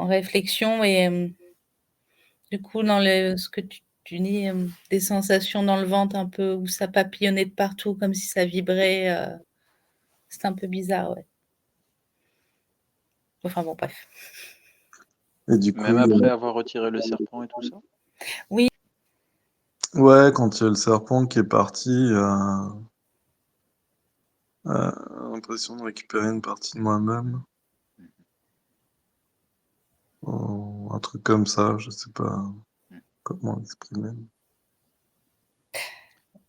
réflexion et du coup, dans ce que des sensations dans le ventre un peu où ça papillonnait de partout comme si ça vibrait. C'était un peu bizarre, ouais. Enfin bon, bref. Et du coup, Même après avoir retiré le serpent et tout ça? Oui, ouais, quand il y a le serpent qui est parti, l'impression de récupérer une partie de moi-même. Mhm. Un truc comme ça, je sais pas Mhm. comment l'exprimer.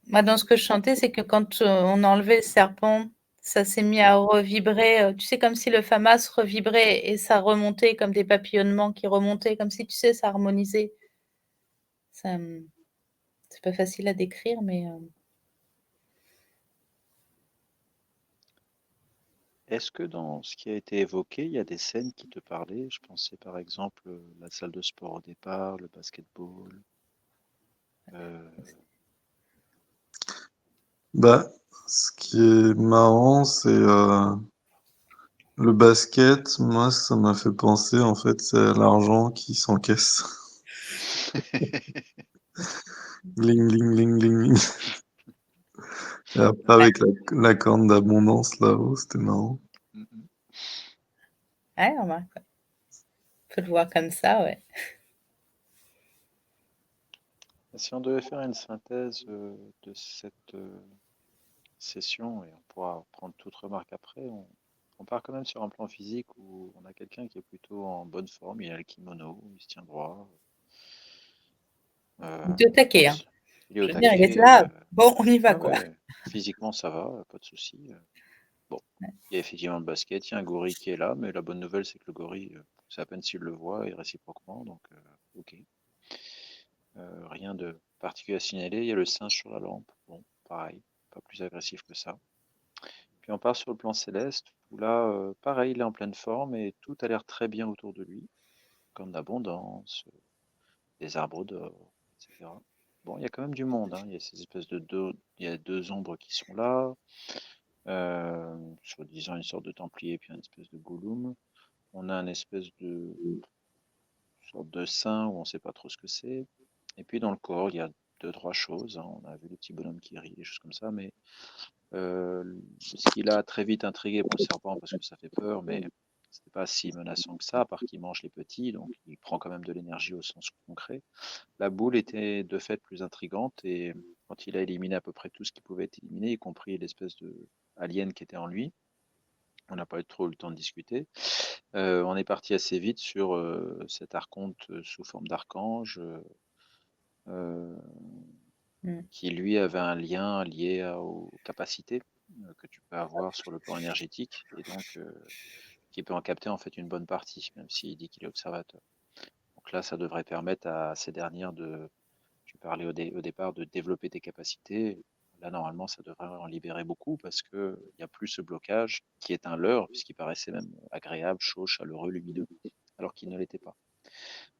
moi dans ce que je chantais, c'est que quand on enlevait le serpent, ça s'est mis à revibrer. Tu sais, comme si le famas revibrait et ça remontait comme des papillonnements qui remontaient, comme si, tu sais, ça harmonisait. Ça, c'est pas facile à décrire, mais Est-ce que dans ce qui a été évoqué, il y a des scènes qui te parlaient? Je pensais par exemple la salle de sport au départ, le basketball. Bah, ce qui est marrant, c'est le basket. Moi, ça m'a fait penser, en fait, c'est à l'argent qui s'encaisse. Bling, bling, bling, bling, bling. Et après, ouais, avec la corne d'abondance là-haut, c'était marrant. Mhm. ouais, remarque, ouais. On peut le voir comme ça, ouais. Si on devait faire une synthèse de cette session, et on pourra prendre toute remarque après, on part quand même sur un plan physique où on a quelqu'un qui est plutôt en bonne forme, il a le kimono, il se tient droit, Il est au taquet, hein. il est au Je veux dire, il est taquet. là. Bon, on y va, Ouais, quoi. ouais, physiquement ça va, pas de souci. Bon, il y a effectivement le basket, il y a un gorille qui est là, mais la bonne nouvelle c'est que le gorille, c'est à peine s'il le voit et réciproquement, donc ok. Rien de particulier à signaler. Il y a le singe sur la lampe. Bon, pareil, pas plus agressif que ça. Puis on part sur le plan céleste, où là, pareil, il est en pleine forme et tout a l'air très bien autour de lui, comme l'abondance, des arbres d'or, etc. Bon, il y a quand même du monde, hein. Il y a ces espèces il y a deux ombres qui sont là, soi-disant une sorte de templier, puis une espèce de gollum. On a une espèce de sorte de saint où on ne sait pas trop ce que c'est. Et puis dans le corps, il y a deux, trois choses, hein. On a vu les petits bonhommes qui rient, des choses comme ça, mais ce qui l'a très vite intrigué, bon, le serpent parce que ça fait peur, mais c'était pas si menaçant que ça, à part qu'il mange les petits, donc il prend quand même de l'énergie au sens concret. La boule était de fait plus intrigante et quand il a éliminé à peu près tout ce qui pouvait être éliminé, y compris l'espèce de alien qui était en lui, on n'a pas eu trop le temps de discuter. On est parti assez vite sur cet archonte sous forme d'archange qui lui avait un lien lié aux capacités que tu peux avoir sur le plan énergétique et donc qui peut en capter en fait une bonne partie, même s'il dit qu'il est observateur. Donc là, ça devrait permettre à ces dernières de, tu parlais au départ, de développer tes capacités. Là, normalement, ça devrait en libérer beaucoup parce qu'il n'y a plus ce blocage qui est un leurre, puisqu'il paraissait même agréable, chaud, chaleureux, lumineux, alors qu'il ne l'était pas.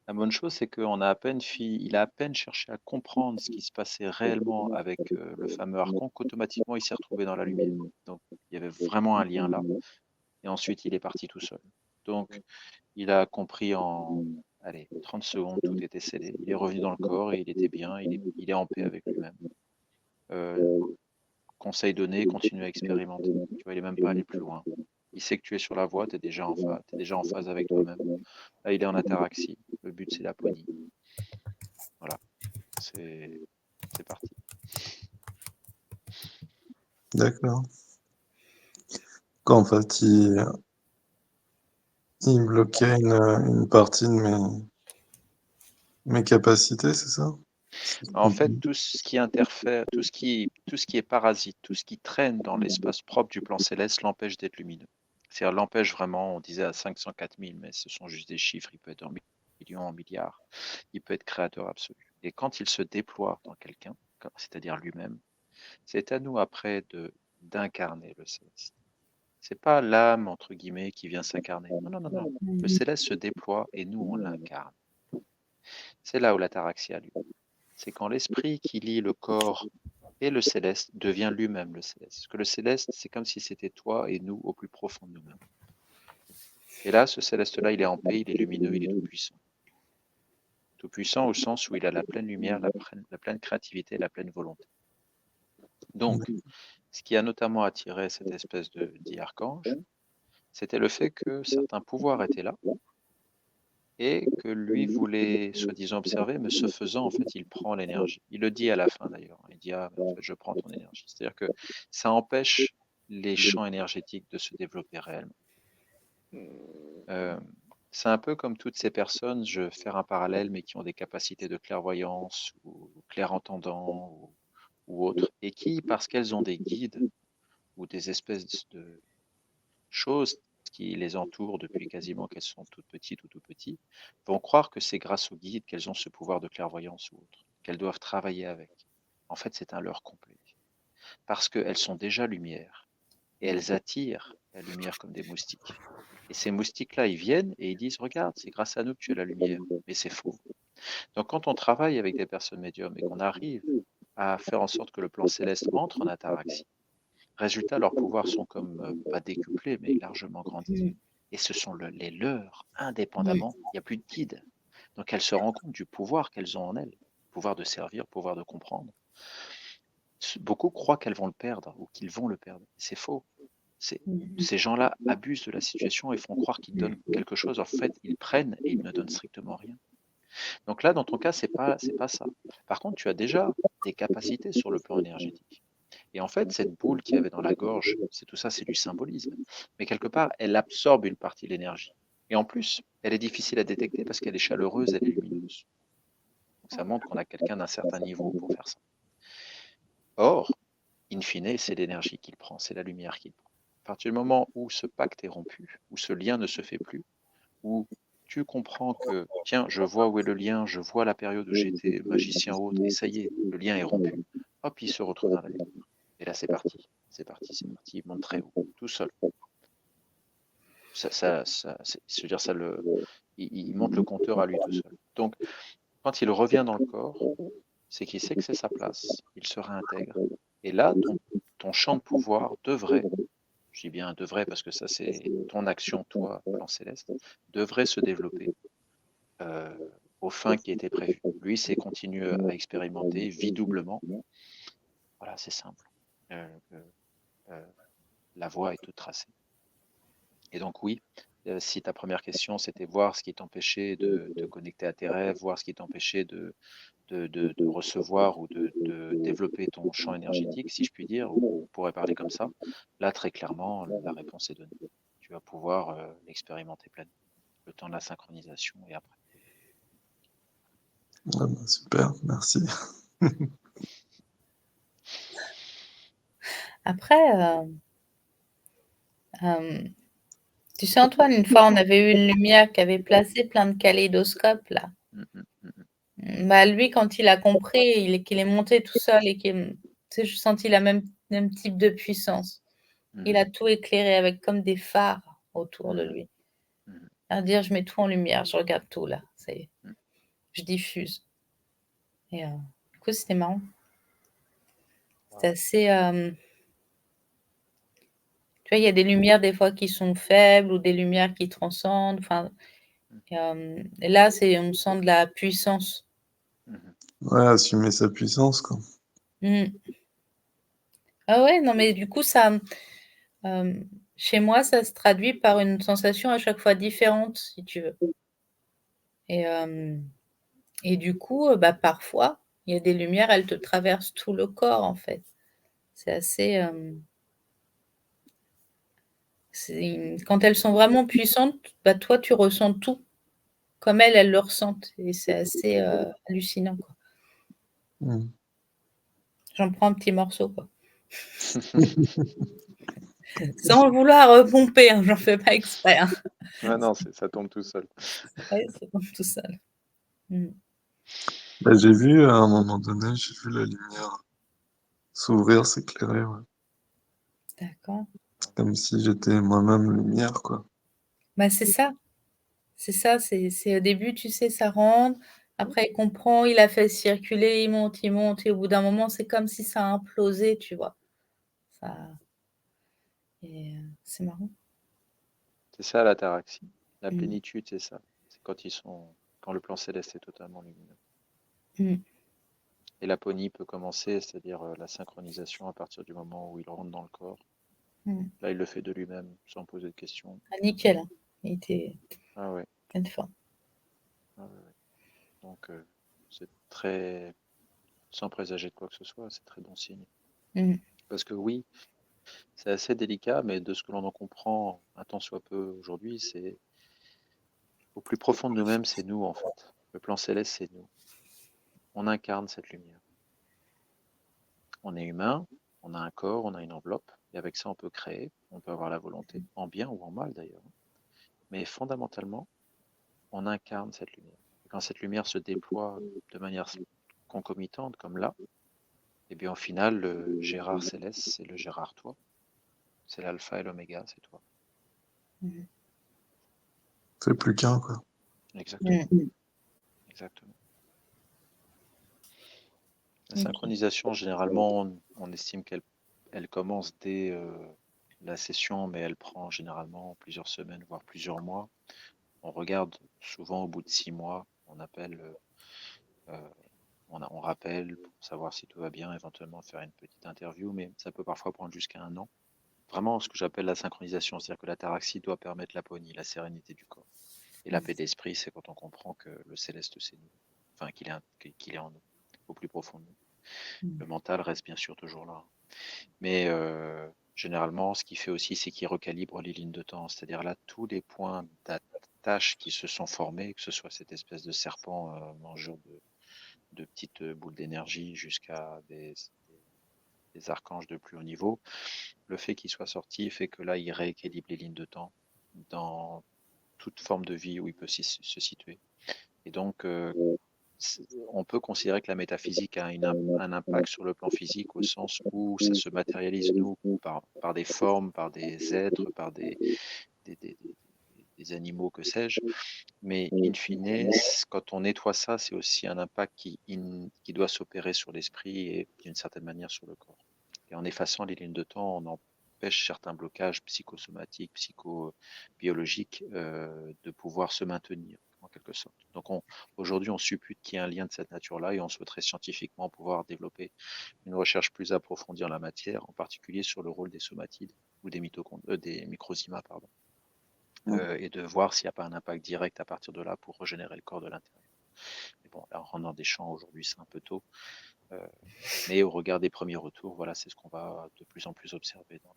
La bonne chose, c'est il a à peine cherché à comprendre ce qui se passait réellement avec le fameux archon qu'automatiquement il s'est retrouvé dans la lumière. Donc il y avait vraiment un lien là. Et ensuite, il est parti tout seul. Donc il a compris en, allez, 30 secondes, tout était scellé. Il est revenu dans le corps et il était bien, il est en paix avec lui-même. Euh, Conseil donné, continue à expérimenter. Tu vois, il est même pas allé plus loin. Il sait que tu es sur la voie, tu es déjà en phase avec toi-même. Là, il est en ataraxie. Le but, c'est l'aponie. Voilà, c'est parti. D'accord. En fait, il bloquait une partie de mes capacités, c'est ça? En fait, tout ce qui interfère, tout ce qui est parasite, tout ce qui traîne dans l'espace propre du plan céleste l'empêche d'être lumineux. C'est-à-dire l'empêche vraiment, on disait à 504 000, mais ce sont juste des chiffres, il peut être en millions, en milliards, il peut être créateur absolu. Et quand il se déploie dans quelqu'un, c'est-à-dire lui-même, c'est à nous après d'incarner le céleste. C'est pas l'âme, entre guillemets, qui vient s'incarner. Non, non, non, non. Le céleste se déploie et nous, on l'incarne. C'est là où l'ataraxie a lieu. C'est quand l'esprit qui lie le corps et le céleste devient lui-même le céleste. Parce que le céleste, c'est comme si c'était toi et nous au plus profond de nous-mêmes. Et là, ce céleste-là, il est en paix, il est lumineux, il est tout puissant. Tout puissant au sens où il a la pleine lumière, la pleine créativité, la pleine volonté. Donc, ce qui a notamment attiré cette espèce dit archange, c'était le fait que certains pouvoirs étaient là et que lui voulait soi-disant observer, mais ce faisant, en fait, il prend l'énergie. Il le dit à la fin d'ailleurs. Il dit, ah, mais en fait, je prends ton énergie. C'est-à-dire que ça empêche les champs énergétiques de se développer réellement. C'est un peu comme toutes ces personnes, je vais faire un parallèle, mais qui ont des capacités de clairvoyance ou clair-entendant ou autres, et qui, parce qu'elles ont des guides ou des espèces de choses qui les entourent depuis quasiment qu'elles sont toutes petites ou tout petits, vont croire que c'est grâce aux guides qu'elles ont ce pouvoir de clairvoyance ou autre, qu'elles doivent travailler avec. En fait, c'est un leurre complet. Parce qu'elles sont déjà lumière, et elles attirent la lumière comme des moustiques. Et ces moustiques-là, ils viennent et ils disent, regarde, c'est grâce à nous que tu as la lumière. Mais c'est faux. Donc quand on travaille avec des personnes médiums et qu'on arrive à faire en sorte que le plan céleste entre en ataraxie, résultat, leurs pouvoirs sont comme, pas décuplés, mais largement grandis. Et ce sont les leurs, indépendamment. Il n'y a plus de guide. Donc elles se rendent compte du pouvoir qu'elles ont en elles. Pouvoir de servir, pouvoir de comprendre. Beaucoup croient qu'elles vont le perdre ou qu'ils vont le perdre. C'est faux. Ces gens-là abusent de la situation et font croire qu'ils donnent quelque chose. En fait, ils prennent et ils ne donnent strictement rien. Donc là, dans ton cas, c'est pas ça. Par contre, tu as déjà des capacités sur le plan énergétique. Et en fait, cette boule qu'il y avait dans la gorge, c'est tout ça, c'est du symbolisme. Mais quelque part, elle absorbe une partie de l'énergie. Et en plus, elle est difficile à détecter parce qu'elle est chaleureuse, elle est lumineuse. Donc ça montre qu'on a quelqu'un d'un certain niveau pour faire ça. Or, in fine, c'est l'énergie qu'il prend, c'est la lumière qu'il prend. À partir du moment où ce pacte est rompu, où ce lien ne se fait plus, où tu comprends que, tiens, je vois où est le lien, je vois la période où j'étais magicien haute, et ça y est, le lien est rompu, hop, il se retrouve dans la lumière. Et là, c'est parti, il monte très haut, tout seul. Je veux dire, il monte le compteur à lui tout seul. Donc, quand il revient dans le corps, c'est qu'il sait que c'est sa place, il se réintègre. Et là, ton champ de pouvoir devrait, je dis bien devrait parce que ça c'est ton action, toi, plan céleste, devrait se développer aux fins qui étaient prévues. Lui, c'est continuer à expérimenter, vit doublement. Voilà, c'est simple. La voie est toute tracée. Et donc oui, si ta première question c'était voir ce qui t'empêchait de te connecter à tes rêves, voir ce qui t'empêchait de recevoir ou de développer ton champ énergétique, si je puis dire, ou on pourrait parler comme ça, là très clairement, la réponse est donnée. Tu vas pouvoir l'expérimenter pleinement, le temps de la synchronisation et après. Ah bah, super, merci. Après, tu sais, Antoine, une fois, on avait eu une lumière qui avait placé plein de kaléidoscopes, là. Bah, lui, quand il a compris qu'il est monté tout seul et qu'il, tu sais, je sentis la même type de puissance. Il a tout éclairé avec comme des phares autour de lui. À dire, je mets tout en lumière, je regarde tout, là. Je diffuse. Et du coup, c'était marrant. C'était assez... Tu vois, il y a des lumières des fois qui sont faibles ou des lumières qui transcendent. Enfin, et là, on sent de la puissance. Ouais, assumer sa puissance, quoi. Ah ouais, non, mais du coup, ça, chez moi, ça se traduit par une sensation à chaque fois différente, si tu veux. Et du coup, bah, parfois, il y a des lumières, elles te traversent tout le corps, en fait. C'est assez... quand elles sont vraiment puissantes, bah, toi, tu ressens tout comme elles le ressentent. Et c'est assez hallucinant, quoi. J'en prends un petit morceau, quoi. Sans vouloir pomper, hein, j'en fais pas exprès. Hein. Ouais, non, ça tombe tout seul. Ouais, ça tombe tout seul. Bah, j'ai vu, à un moment donné, j'ai vu la lumière s'ouvrir, s'éclairer, ouais. D'accord. Comme si j'étais moi-même lumière, quoi. Bah, c'est ça. C'est ça, c'est au début, tu sais, ça rentre. Après, il comprend, il a fait circuler, il monte. Et au bout d'un moment, c'est comme si ça a implosé, tu vois. Et c'est marrant. C'est ça l'ataraxie. La plénitude, c'est ça. C'est quand quand le plan céleste est totalement lumineux. Mm. Et l'aponie peut commencer, c'est-à-dire la synchronisation à partir du moment où il rentre dans le corps. Mm. Là, il le fait de lui-même, sans poser de questions. Ah, nickel. Hein. Il était Ah ouais. plein de forme. Ah ouais, ouais. Donc, c'est très, sans présager de quoi que ce soit, c'est très bon signe. Mm. Parce que oui, c'est assez délicat, mais de ce que l'on en comprend un tant soit peu aujourd'hui, c'est au plus profond de nous-mêmes, c'est nous en fait. Le plan céleste, c'est nous. On incarne cette lumière. On est humain, on a un corps, on a une enveloppe, et avec ça, on peut créer, on peut avoir la volonté, en bien ou en mal d'ailleurs. Mais fondamentalement, on incarne cette lumière. Et quand cette lumière se déploie de manière concomitante, comme là, et bien au final, le Gérard céleste, c'est le Gérard toi. C'est l'alpha et l'oméga, c'est toi. C'est plus qu'un, quoi. Exactement. Mm. Exactement. La Ok. synchronisation, généralement, on estime qu'elle commence dès la session, mais elle prend généralement plusieurs semaines, voire plusieurs mois. On regarde souvent au bout de 6 mois, on appelle, on rappelle pour savoir si tout va bien, éventuellement faire une petite interview, mais ça peut parfois prendre jusqu'à 1 an. Vraiment, ce que j'appelle la synchronisation, c'est-à-dire que l'ataraxie doit permettre l'aponie, la sérénité du corps. Et la paix d'esprit, c'est quand on comprend que le céleste, c'est nous, enfin qu'il est en nous, au plus profond de nous. Le mental reste bien sûr toujours là. Mais généralement, ce qu'il fait aussi, c'est qu'il recalibre les lignes de temps. C'est-à-dire là, tous les points d'attache qui se sont formés, que ce soit cette espèce de serpent mangeur de petites boules d'énergie jusqu'à des archanges de plus haut niveau, le fait qu'il soit sorti fait que là, il rééquilibre les lignes de temps dans toute forme de vie où il peut se situer. Et donc, on peut considérer que la métaphysique a un impact sur le plan physique au sens où ça se matérialise, nous, par des formes, par des êtres, par des animaux, que sais-je. Mais in fine, quand on nettoie ça, c'est aussi un impact qui doit s'opérer sur l'esprit et d'une certaine manière sur le corps. Et en effaçant les lignes de temps, on empêche certains blocages psychosomatiques, psychobiologiques de pouvoir se maintenir en quelque sorte. Donc aujourd'hui, on suppute qu'il y a un lien de cette nature-là et on souhaiterait scientifiquement pouvoir développer une recherche plus approfondie en la matière, en particulier sur le rôle des somatides ou des microzymas, pardon, et de voir s'il n'y a pas un impact direct à partir de là pour régénérer le corps de l'intérieur. Mais bon, là, on rentre dans des champs aujourd'hui, c'est un peu tôt. Mais au regard des premiers retours, voilà, c'est ce qu'on va de plus en plus observer dans